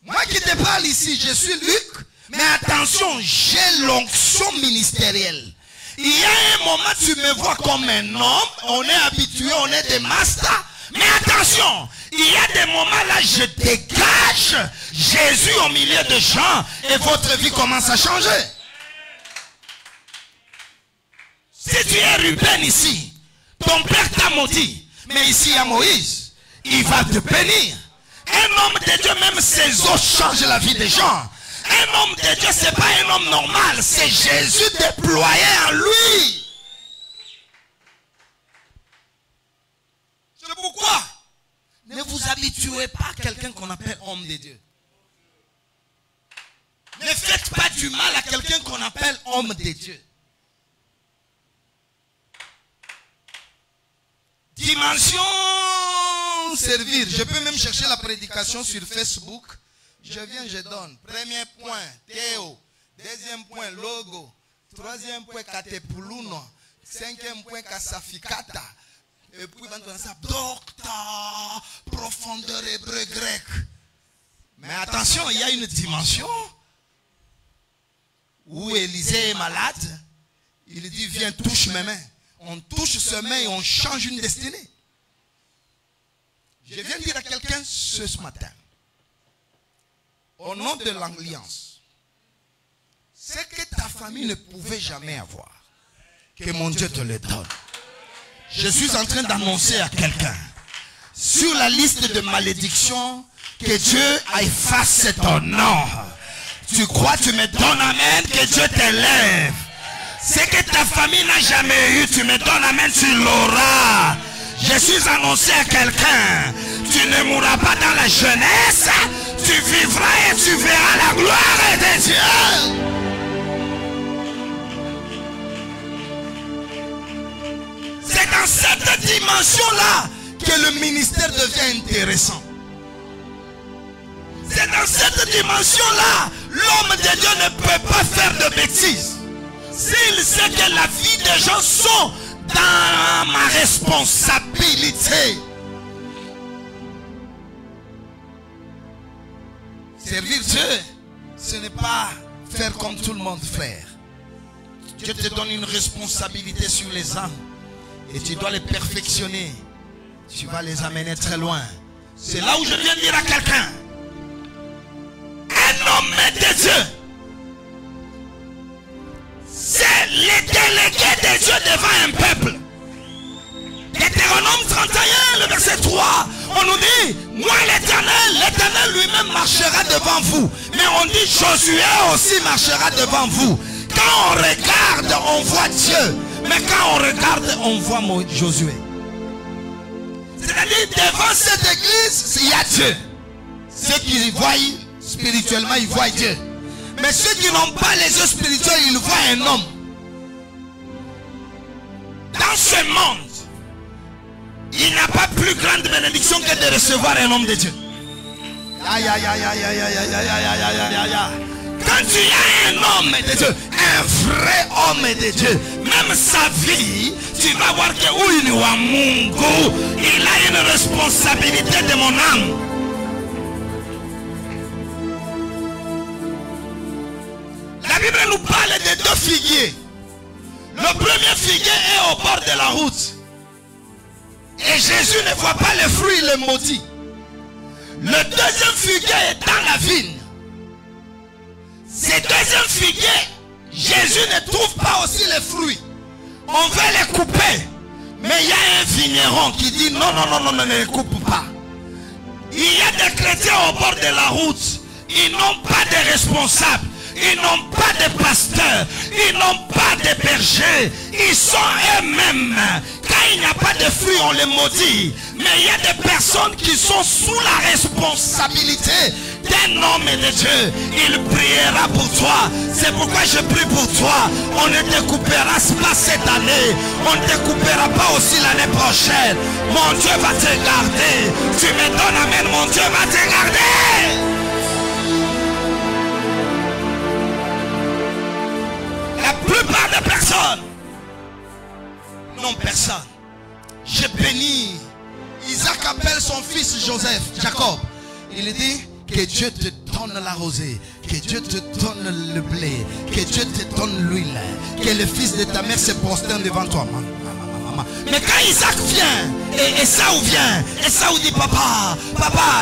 Moi qui te parle ici, je suis Luc, mais attention, j'ai l'onction ministérielle. Il y a un moment, tu me vois comme un homme, on est habitué, on est des masters, mais attention, il y a des moments là, je dégage Jésus au milieu de gens et votre vie commence à changer. Si tu es Ruben ici, ton père t'a maudit, mais ici il y a Moïse, il va te bénir. Un homme de Dieu, même ses os changent la vie des gens. Un homme de Dieu, ce n'est pas un homme normal, c'est Jésus déployé en lui. C'est pourquoi ne vous habituez pas à quelqu'un qu'on appelle homme de Dieu. Ne faites pas du mal à quelqu'un qu'on appelle homme de Dieu. Dimension servir. Je peux même chercher la prédication sur Facebook. Je viens, je donne. Premier point, Théo. Deuxième point, logo. Troisième point, Katepuluno. Cinquième point, Kasafikata. Et puis, on a ça, docteur, profondeur hébreu grec. Mais attention, il y a une dimension où Élisée est malade. Il dit, viens, touche mes mains. On touche ses mains et on change une destinée. Je viens dire à quelqu'un ce matin, au nom de l'alliance, ce que ta famille ne pouvait jamais avoir, que mon Dieu te le donne. Je suis en train d'annoncer à quelqu'un, sur la liste de malédictions, que Dieu efface ton nom. Tu crois, tu me donnes amen, que Dieu t'élève. Ce que ta famille n'a jamais eu, tu me donnes amen, tu l'auras. Je suis annoncé à quelqu'un, tu ne mourras pas dans la jeunesse, tu vivras et tu verras la gloire de Dieu. C'est dans cette dimension-là que le ministère devient intéressant. C'est dans cette dimension-là, l'homme de Dieu ne peut pas faire de bêtises. S'il sait que la vie des gens sont dans ma responsabilité. Servir Dieu, ce n'est pas faire comme tout le monde fait. Dieu te donne une responsabilité sur les âmes et tu dois les perfectionner. Tu vas les amener très loin. C'est là où je viens de dire à quelqu'un, un homme de Dieu, c'est les délégués de Dieu devant un peuple. Deutéronome 31, le verset 3, on nous dit, moi l'Éternel lui-même marchera devant vous. Mais on dit, Josué aussi marchera devant vous. Quand on regarde, on voit Dieu. Mais quand on regarde, on voit Josué. C'est-à-dire, devant cette église, il y a Dieu. Ceux qui voient spirituellement, ils voient Dieu. Mais ceux qui n'ont pas les yeux spirituels, ils voient un homme. Dans ce monde, il n'y a pas plus grande bénédiction que de recevoir un homme de Dieu. Quand tu as un homme de Dieu, un vrai homme de Dieu, même sa vie, tu vas voir que il a une responsabilité de mon âme. La Bible nous parle de deux figuiers. Le premier figuier est au bord de la route. Et Jésus ne voit pas les fruits, il les maudit. Le deuxième figuier est dans la vigne. Ces deuxième figuier, Jésus ne trouve pas aussi les fruits. On veut les couper. Mais il y a un vigneron qui dit non, ne les coupe pas. Il y a des chrétiens au bord de la route. Ils n'ont pas de responsables. Ils n'ont pas de pasteurs. Ils n'ont pas de bergers. Ils sont eux-mêmes. Quand il n'y a pas de fruits, on les maudit. Mais il y a des personnes qui sont sous la responsabilité d'un homme de Dieu. Il priera pour toi. C'est pourquoi je prie pour toi. On ne te coupera pas cette année. On ne te coupera pas aussi l'année prochaine. Mon Dieu va te garder. Tu me donnes amen. Mon Dieu va te garder. personne. Non, personne. J'ai béni. Isaac appelle son fils Joseph, Jacob. Il dit que Dieu te donne la rosée, que Dieu te donne le blé, que Dieu te donne l'huile, que le fils de ta mère se prosterne devant toi. Mais quand Isaac vient, et Esaü vient, Esaü dit papa,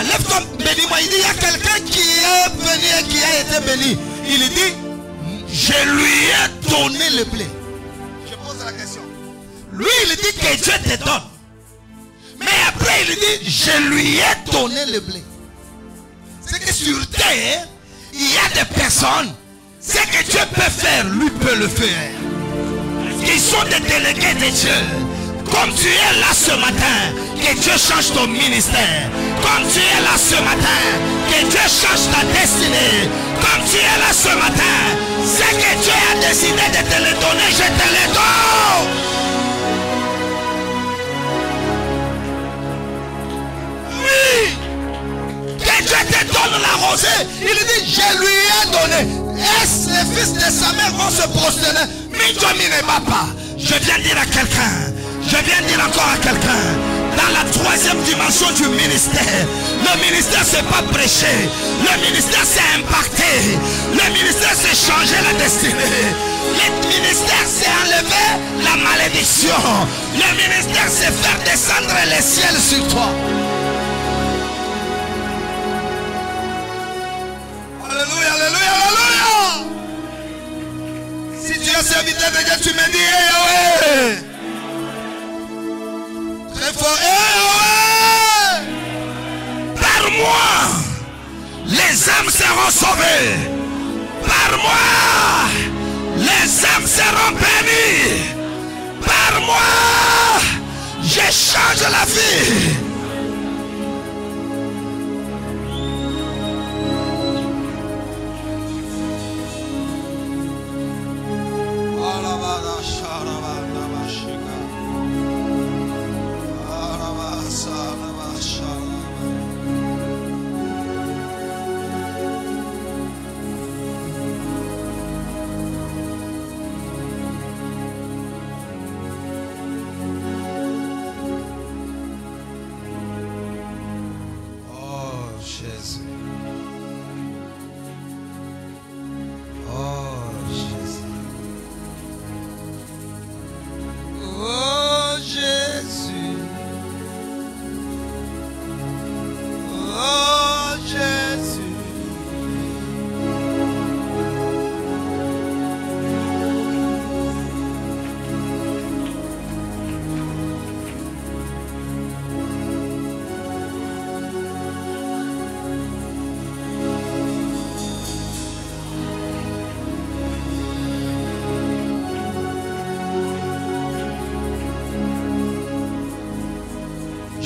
lève-toi, bénis-moi. Il dit il y a quelqu'un qui est venu et qui a été béni. Il dit je lui ai donné le blé. Je pose la question. Lui il dit que Dieu te donne. Mais après il dit je lui ai donné le blé. C'est que sur terre il y a des personnes, ce que Dieu peut faire, lui peut le faire. Ils sont des délégués de Dieu. Comme tu es là ce matin, que Dieu change ton ministère. Comme tu es là ce matin, que Dieu change ta destinée. Comme tu es là ce matin, c'est que Dieu a décidé de te le donner, je te le donne. Oui. Que Dieu te donne la rosée. Il dit, je lui ai donné. Est-ce les fils de sa mère vont se prosterner? Mais Dieu ne va pas. Je viens dire à quelqu'un. Je viens dire encore à quelqu'un, dans la troisième dimension du ministère, le ministère c'est pas prêcher, le ministère c'est impacter, le ministère c'est changer la destinée, le ministère c'est enlever la malédiction, le ministère c'est faire descendre les ciels sur toi. Alléluia, alléluia, alléluia. Si tu es serviteur de Dieu, tu me dis Yahweh. Par moi, les âmes seront sauvées. Par moi, les âmes seront bénies. Par moi, je change la vie.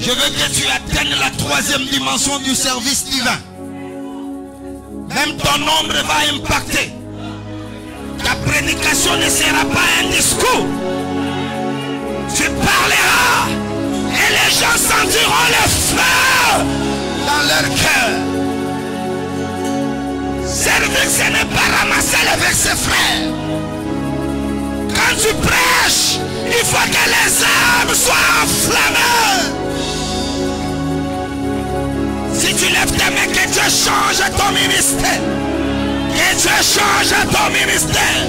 Je veux que tu atteignes la troisième dimension du service divin. Même ton ombre va impacter. Ta prédication ne sera pas un discours. Tu parleras et les gens sentiront le feu dans leur cœur. Servir, ce n'est pas ramasser les versets frères. Quand tu prêches, il faut que les âmes soient enflammées. Si tu lèves tes mains, que Dieu change ton ministère. Que Dieu change ton ministère.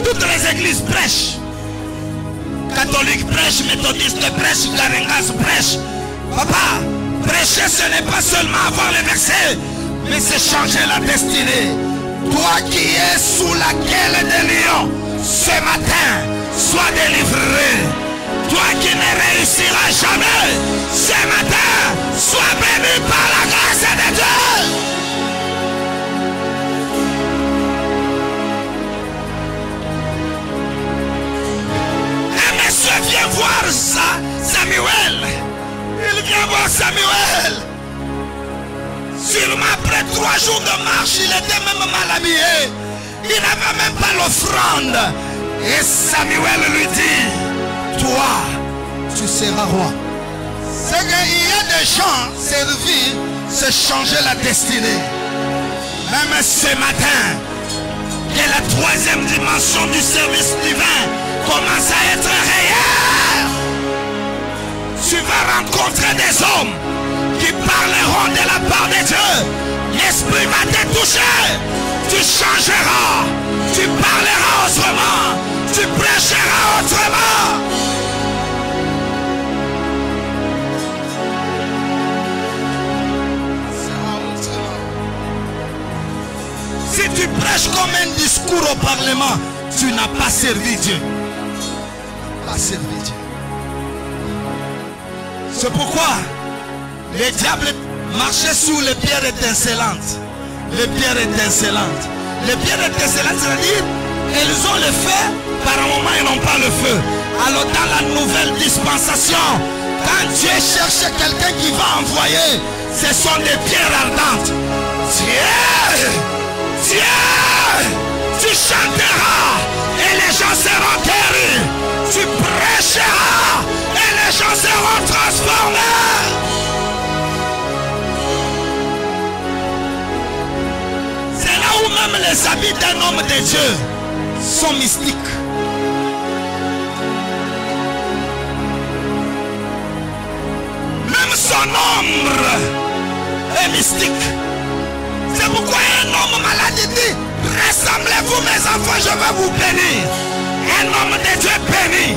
Toutes les églises prêchent. Catholiques prêchent, méthodistes prêchent, Garengas prêchent. Papa, prêcher ce n'est pas seulement avoir les versets, mais c'est changer la destinée. Toi qui es sous la gueule des lions, ce matin, sois délivré. Toi qui ne réussiras jamais, ce matin, sois béni par la grâce de Dieu. Un monsieur vient voir ça, Samuel. Il vient voir Samuel. Sûrement après 3 jours de marche, il était même mal habillé. Il n'avait même pas l'offrande. Et Samuel lui dit, toi, tu seras roi. C'est qu'il y a des gens servir, c'est changer la destinée. Même ce matin, que la troisième dimension du service divin commence à être réelle. Tu vas rencontrer des hommes qui parleront de la part de Dieu. L'Esprit va te toucher. Tu changeras. Tu parleras autrement. Tu prêcheras autrement. Si tu prêches comme un discours au Parlement, tu n'as pas servi Dieu. Pas servi Dieu. C'est pourquoi les diables marchaient sur les pierres étincelantes. Les pierres étincelantes. Les pierres étincelantes, c'est-à-dire, elles ont le feu, par un moment, ils n'ont pas le feu. Alors, dans la nouvelle dispensation, quand Dieu cherche quelqu'un qui va envoyer, ce sont des pierres ardentes. Dieu, tu chanteras et les gens seront guéris. Tu prêcheras et les gens seront transformés. C'est là où même les habits d'un homme de Dieu sont mystiques. Même son ombre est mystique. C'est pourquoi un homme malade dit: ressemblez-vous mes enfants, je vais vous bénir. Un homme de Dieu bénit,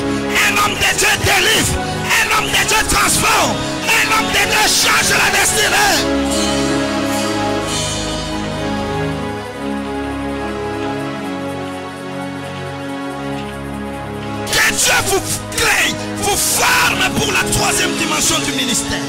un homme de Dieu délivre, un homme de Dieu transforme, un homme de Dieu change la destinée. Que Dieu vous crée, vous forme pour la troisième dimension du ministère.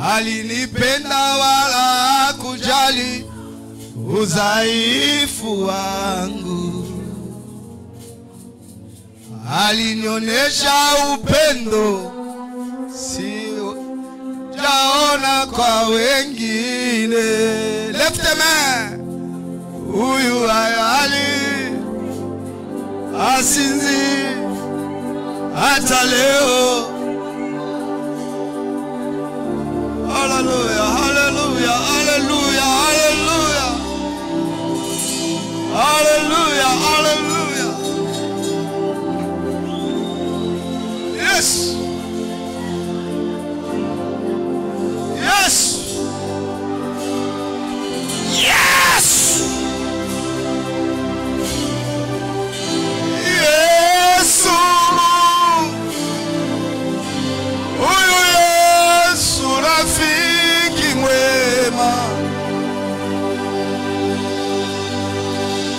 Alinipenda wala kujali udhaifu wangu, alinionyesha upendo sijaona kwa wengine. Lift the man. Huyu hayali asinzi hata leo. Hallelujah, hallelujah, hallelujah, hallelujah. Hallelujah, hallelujah. Yes. Yes. Yes. Yesu. Huyu Yesu rafiki mwema.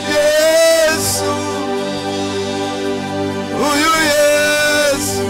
Yesu. Huyu Yesu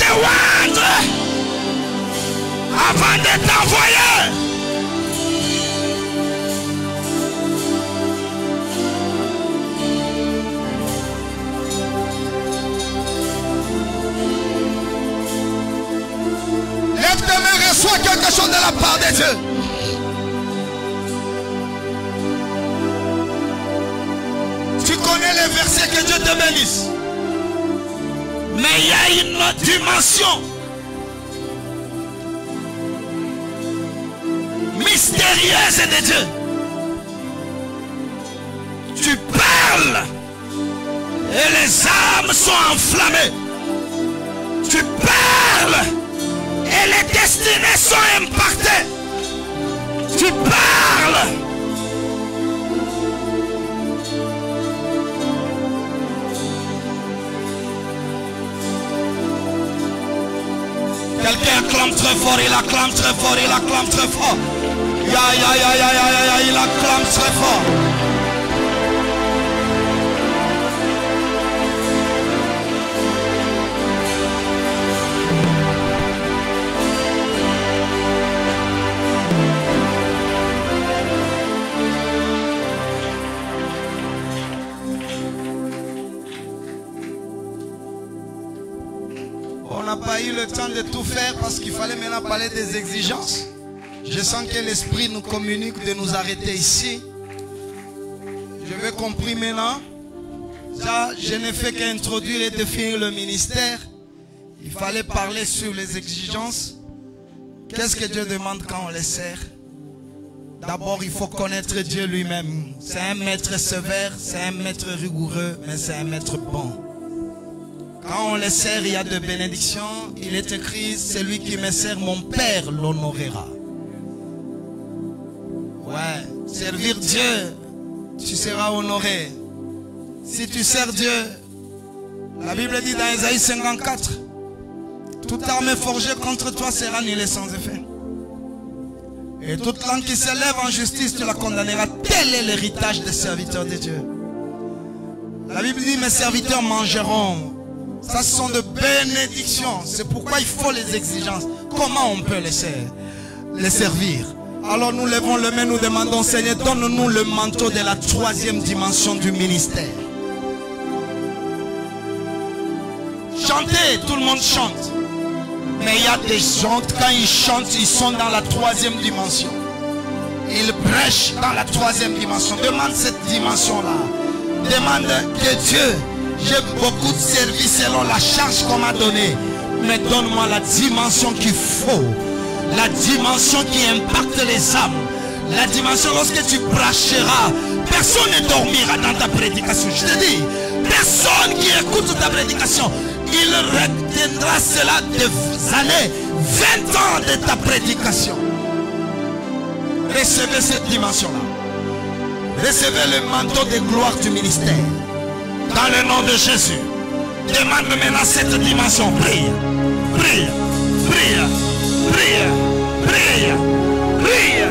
te oindre avant de t'envoyer. Lève tes mains, reçois quelque chose de la part de Dieu. Tu connais les versets, que Dieu te bénisse. Mais il y a une autre dimension mystérieuse de Dieu. Tu parles et les âmes sont enflammées. Tu parles et les destinées sont impactées. Tu parles. Quelqu'un acclame très fort, il acclame très fort, il acclame très fort. Il acclame très fort. On n'a pas eu le temps de tout faire parce qu'il fallait maintenant parler des exigences. Je sens que l'Esprit nous communique de nous arrêter ici. Je vais compris maintenant. Ça, je n'ai fait qu'introduire et définir le ministère. Il fallait parler sur les exigences. Qu'est-ce que Dieu demande quand on les sert? D'abord, il faut connaître Dieu lui-même. C'est un maître sévère, c'est un maître rigoureux, mais c'est un maître bon. Quand on les sert, il y a de bénédictions. Il est écrit, celui qui me sert, mon Père l'honorera. Ouais, servir Dieu, tu seras honoré. Si tu sers Dieu, la Bible dit dans Ésaïe 54, toute arme forgée contre toi sera annulée sans effet. Et toute langue qui s'élève en justice, tu la condamneras. Tel est l'héritage des serviteurs de Dieu. La Bible dit, mes serviteurs mangeront. Ça, ce sont de bénédictions. C'est pourquoi il faut les exigences. Comment on peut les servir? Alors nous levons les mains, nous demandons, Seigneur, donne-nous le manteau de la troisième dimension du ministère. Chantez, tout le monde chante. Mais il y a des gens, quand ils chantent, ils sont dans la troisième dimension. Ils prêchent dans la troisième dimension. Demande cette dimension-là. Demande que Dieu, j'ai beaucoup de services selon la charge qu'on m'a donnée. Mais donne-moi la dimension qu'il faut. La dimension qui impacte les âmes. La dimension lorsque tu prêcheras, personne ne dormira dans ta prédication. Je te dis, personne qui écoute ta prédication, il retiendra cela des années, 20 ans de ta prédication. Recevez cette dimension-là. Recevez le manteau de gloire du ministère. Dans le nom de Jésus. Demande maintenant cette dimension. Prie, prie, prie, prie, prie, prie.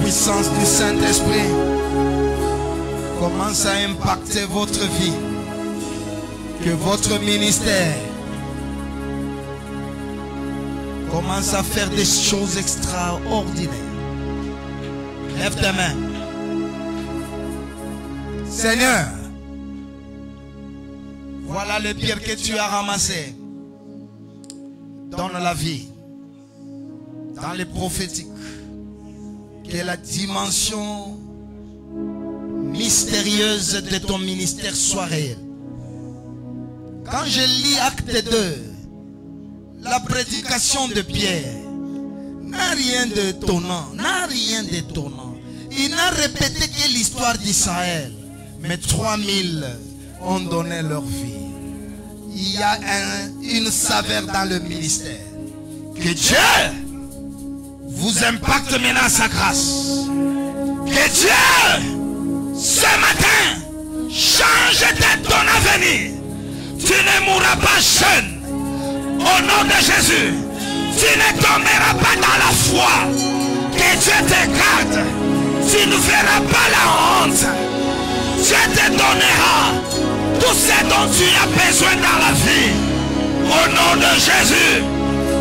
Puissance du Saint-Esprit commence à impacter votre vie, que votre ministère commence à faire des choses extraordinaires. Lève tes mains. Seigneur, voilà les pierres que tu as ramassées. Donne la vie dans les prophétiques. Que la dimension mystérieuse de ton ministère soit réelle. Quand je lis Acte 2, la prédication de Pierre n'a rien d'étonnant. N'a rien d'étonnant. Il n'a répété que l'histoire d'Israël. Mais 3000 ont donné leur vie. Il y a une saveur dans le ministère. Que Dieu vous impacte maintenant sa grâce. Que Dieu, ce matin, change ton avenir. Tu ne mourras pas jeune. Au nom de Jésus, tu ne tomberas pas dans la foi. Que Dieu te garde. Tu ne verras pas la honte. Dieu te donnera tout ce dont tu as besoin dans la vie. Au nom de Jésus.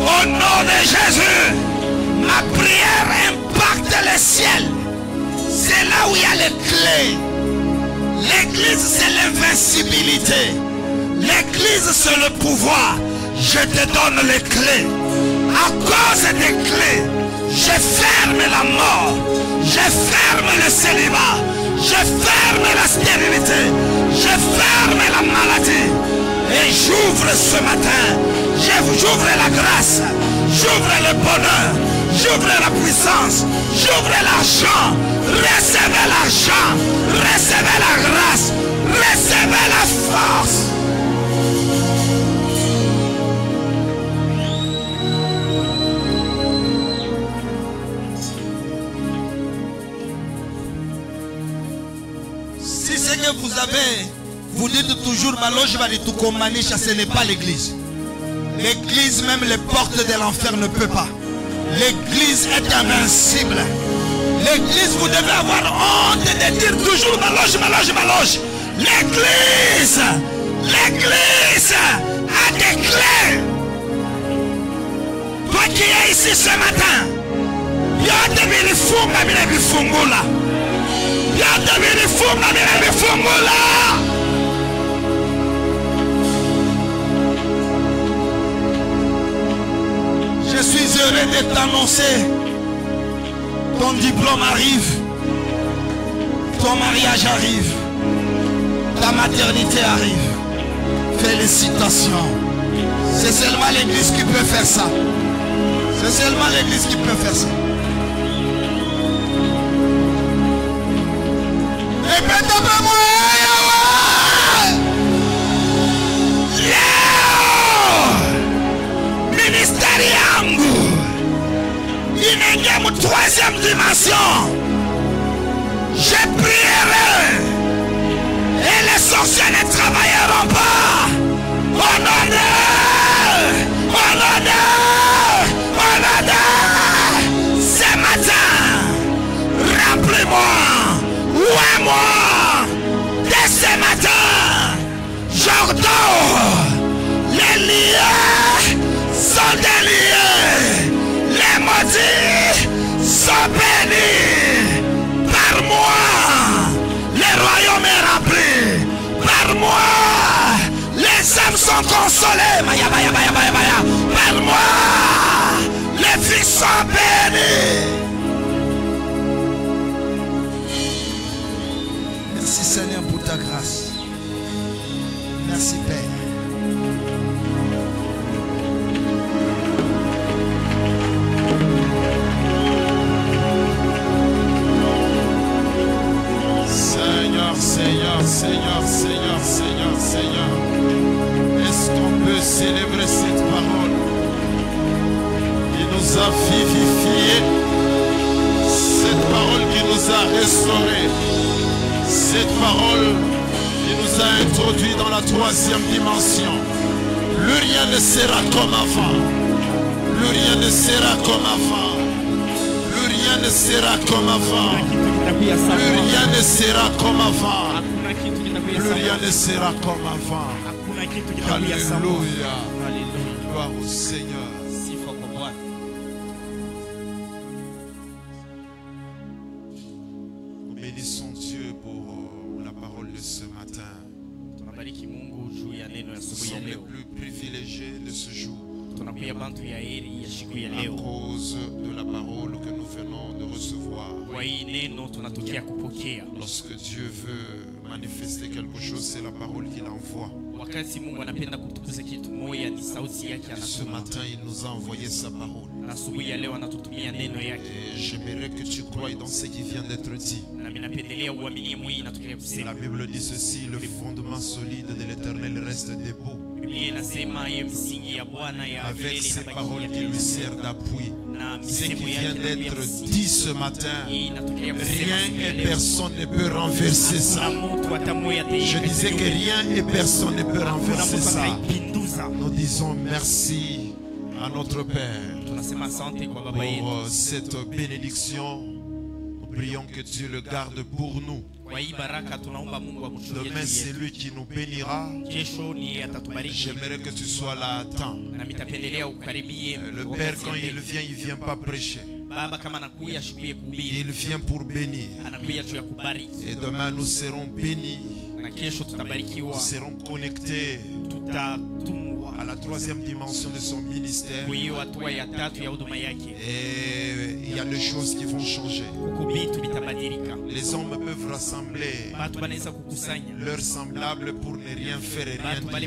Au nom de Jésus. Ma prière impacte le ciel. C'est là où il y a les clés. L'église, c'est l'invincibilité. L'église, c'est le pouvoir. Je te donne les clés. À cause des clés, je ferme la mort. Je ferme le célibat. Je ferme la stérilité. Je ferme la maladie. Et j'ouvre ce matin. J'ouvre la grâce. J'ouvre le bonheur. J'ouvre la puissance. J'ouvre l'argent. Recevez l'argent. Recevez la grâce. Recevez la force. Si c'est que vous avez, vous dites toujours, Maloche va tout commander, ce n'est pas l'église. L'église, même les portes de l'enfer ne peut pas. L'église est invincible. L'église, vous devez avoir honte de dire toujours Maloche, Maloche, Maloche. L'église a des clés. Toi qui es ici ce matin, je suis heureux de t'annoncer. Ton diplôme arrive. Ton mariage arrive. Ta maternité arrive. Félicitations. C'est seulement l'église qui peut faire ça. C'est seulement l'église qui peut faire ça. Répète-moi. Ministère yangu inaingia mu troisième dimension. Je prierai et les sorciers ne travailleront pas. Ce matin, remplis-moi, ouais-moi. Dès ce matin, j'ordonne les liens sont déliés, les maudits sont bénis. Par moi, le royaume est rempli. Par moi, les âmes sont consolées. Par moi, les filles sont bénies. Merci Seigneur pour ta grâce. Merci Père. Seigneur, est-ce qu'on peut célébrer cette parole qui nous a vivifiés, cette parole qui nous a restaurés, cette parole qui nous a introduits dans la troisième dimension. Plus rien ne sera comme avant. Plus rien ne sera comme avant. Plus rien ne sera comme avant. Plus rien ne sera comme avant. Plus rien ne sera comme avant. Alléluia. Gloire au Seigneur. Nous bénissons Dieu pour la parole de ce matin. Nous sommes les plus privilégiés de ce jour. À cause de la parole que nous venons de recevoir. Lorsque Dieu veut manifester quelque chose, c'est la parole qu'il envoie. Ce matin, il nous a envoyé sa parole. Et j'aimerais que tu croies dans ce qui vient d'être dit. La Bible dit ceci, le fondement solide de l'Éternel reste debout. Avec ces paroles qui lui servent d'appui. Ce qui vient d'être dit ce matin, rien et personne ne peut renverser ça. Je disais que rien et personne ne peut renverser ça. Nous disons merci à notre Père pour cette bénédiction. Nous prions que Dieu le garde pour nous. Demain, c'est lui qui nous bénira. J'aimerais que tu sois là à temps. Le Père, quand il vient pas prêcher. Il vient pour bénir. Et demain, nous serons bénis. Nous serons connectés à la troisième dimension de son ministère. Et il y a des choses qui vont changer. Les hommes peuvent rassembler leurs semblables pour ne rien faire et rien dire.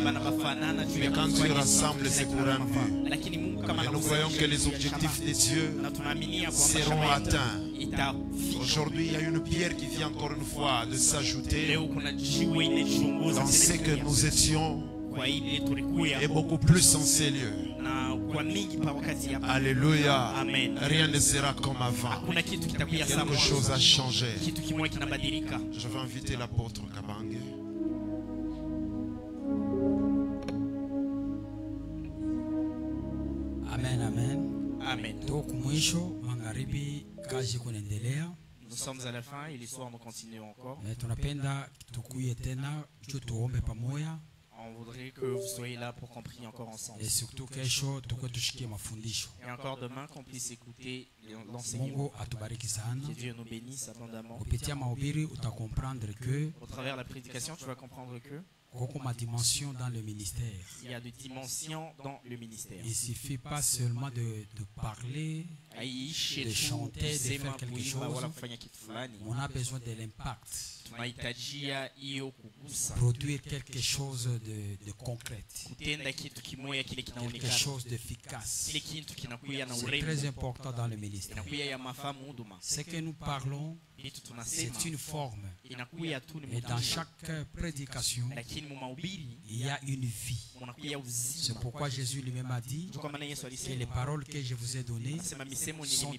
Mais quand Dieu rassemble, c'est pour un but. Et nous voyons que les objectifs de Dieu seront atteints. Aujourd'hui, il y a une pierre qui vient encore une fois de s'ajouter dans ce que nous étions et beaucoup plus en ces lieux. Alléluia. Amen. Rien ne sera comme avant. Quelque chose a changé. Je vais inviter l'apôtre Kabange. Amen, amen. Amen. Nous sommes à la fin et l'histoire nous continue encore. On voudrait que vous soyez là pour qu'on prie encore ensemble. Et surtout Et encore demain qu'on puisse écouter l'enseignement. Que Dieu nous bénisse abondamment. Au travers de la prédication, tu vas comprendre que dimension dans le ministère. Il y a des dimensions dans le ministère. Il ne suffit pas seulement de parler, de chanter, de faire quelque chose. On a besoin de l'impact. Produire quelque chose de concret. Quelque chose d'efficace. C'est très important dans le ministère. Ce que nous parlons, c'est une forme. Et dans chaque prédication, il y a une vie. C'est pourquoi Jésus lui-même a dit que les paroles que je vous ai données sont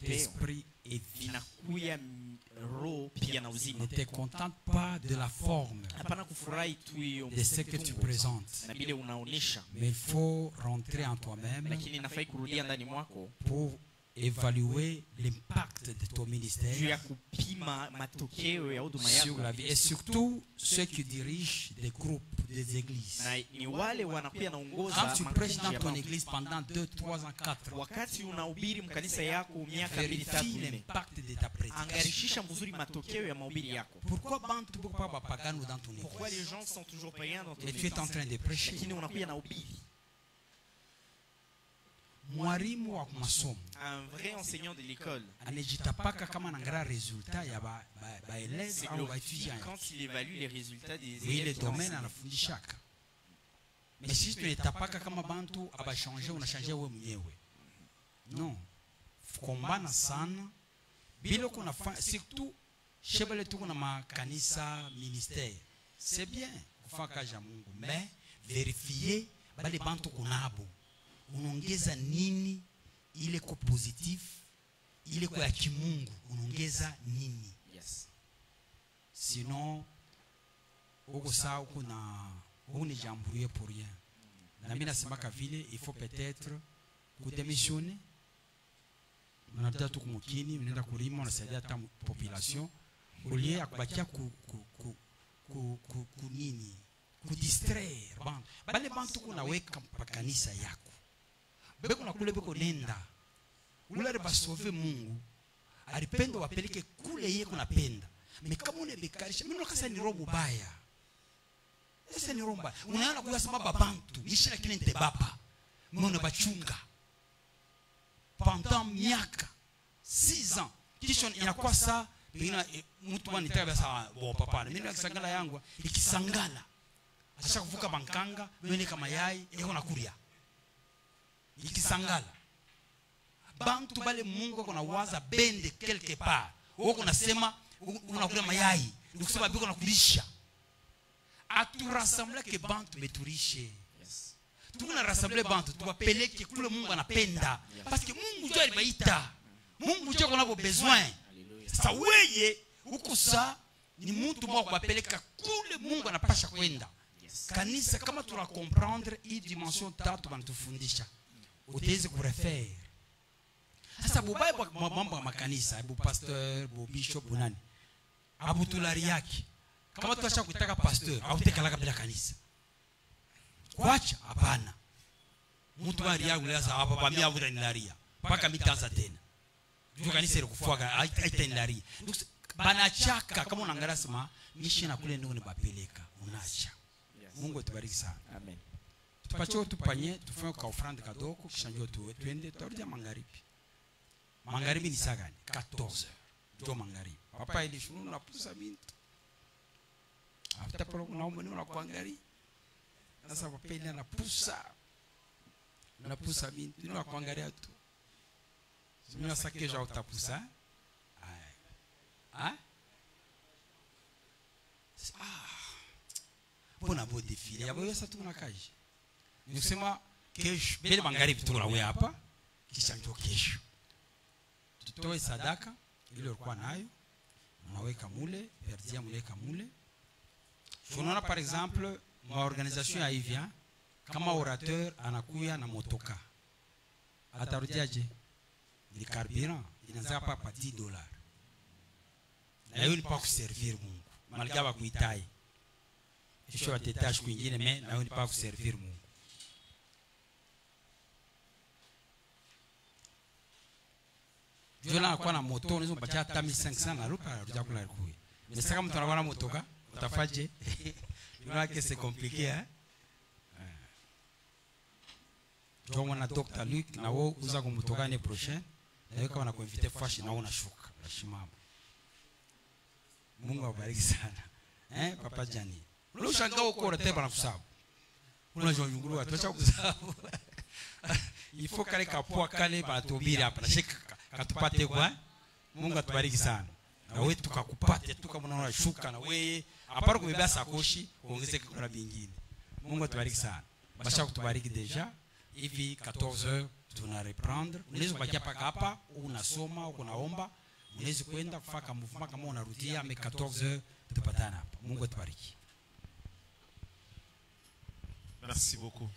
esprit et vie. Ne te contente pas de la forme, de ce que tu présentes, mais il faut rentrer en toi-même pour évaluer l'impact de ton ministère sur la vie. Et surtout ceux qui dirigent des groupes, des églises. Quand tu prêches dans ton église pendant 2, 3 ans, 4 ans, vérifie l'impact de ta prédication. Pourquoi les gens sont toujours païens dans ton église? Mais tu es en train de prêcher. Un vrai enseignant de l'école, quand il évalue les résultats des élèves, mais si tu ne tapaka kama bantu abashanje unashanje wewe mwenyewe. Non. Kumbana sana bila kuna surtout shebele tuko na makanisa ministère. C'est bien kufaka kazi ya Mungu, mais vérifier bale bantu kunabo. Unaongeza nini ile kwa positif, ile kwa kimungu, unaongeza nini? Yes. Sinon uko sawa uko na une jambouille pour rien. Na mimi nasema vile il faut peut-être kudémissionner. Mnataka tu kumkini, mnaenda kulima, unasaidia hata population. Ulie akubakia nini? Kudistraire bantu. Bale bantu kunaweka pa kanisa yako. Beko na kule beko nenda. Ule basove Mungu. Alipenda wapeleke kule yeye kunapenda. Mais kama unebekarisha, mimi nakasa ni robo baya. Ese ni romba. Unaona kuyasema babantu, yishira kile nte baba. Mwana bachunga. Pendant miaka 6 ans. Kisha inakuwa saa pengine mtu wanitaka sawa bo papa. Mimi nakisangala yangu ikisangala. Asha kuvuka bankanga, nene kama yai, yako nakulia. Ikisangala. bantu bale Mungu kuna waza bende quelque part. Wako unasema unakula mayai, ukusema biko nakulisha. Atu rassembler que bantu beturishe. Tukuna rassembler bantu tuwapeleke kule Mungu anapenda. Parce que Mungu ndio alibaita. Mungu ndio kuna besoin. Sasa wewe uko saa ni mtu mwa kuwapeleka kule Mungu anapasha kwenda. Kanisa kama tuna comprendre hii dimension tatu banatufundisha. Utaweza kurefaire. Sasa bubai mambo ya makanisa, bu pasteur, bu bishop, bu nani? Abu tulari yake. Kama tuacha kutaka pasteur, au tekalaka bila kanisa. Kwacha hapana. Mtu wa ria ulaza hapa bamia vuta nilaria. Paka mitanza tena. Ndio kanisa ile kufuaka haitanilaria. Bana chaka kama unaangalia sema mishi na kule ndio nibapeleka. Unacha. Mungu atubariki sana. Amen. Tupacho tupanye tufanye kwa offrande kadoko kisha ndio tuende turudi magharibi. Magharibi ni saa gani? 14h. Ndio magharibi. Papa ile shunu na pusa bintu. Hata pale unaomba ni unakuangalia. Sasa papa ile anapusa. Unapusa bintu ni unakuangalia tu. Sima sake ja utapusa. Bona bo defile. Yabo yesa tuna kaji. Ni kusema kesho bele magharibi tunawe hapa kisha ndio kesho. Tutoe sadaka ile ulikuwa nayo. Unaweka mule, perdia muleka mule. Tunaona par exemple ma organisation ya Ivia kama orateur anakuya na motoka. Atarudiaje? Ni carburant inaanza hapa $10. Na hiyo ni pa kuservir Mungu. Malgaba kuitai. Kisha atetash kwingine mais na hiyo ni pa kuservir Mungu. Jola kwa na moto nizo bacha hata 1500 na rupa ruja kula kuye. Nisaka mtu anakuwa na motoka utafaje? Bila que c'est compliqué hein. Jongo na Dr. Luc na wao uza kumtoka ne prochain. Na hiyo kama na kuinvite fashi na unashuka. Nashimama. Mungu awabariki sana. Papa Jani. Ule ushangao uko roteba na kusabu. Unajonguru atocha kusabu. Il faut kale kapua kale batubiri hapa na shika katupate kwa. Mungu atubariki sana. Na wewe tukakupate tu kama unaona shuka na wewe aparo kubebea sakoshi uongezeke kwa bingine. Mungu atubariki sana. Basha kutubariki deja. Hivi 14h tuna reprendre. Unaweza bakia paka hapa unasoma au unaomba. Unaweza kwenda kufaka mouvement kama unarudia mais 14h tupatana hapa. Mungu atubariki. Merci beaucoup.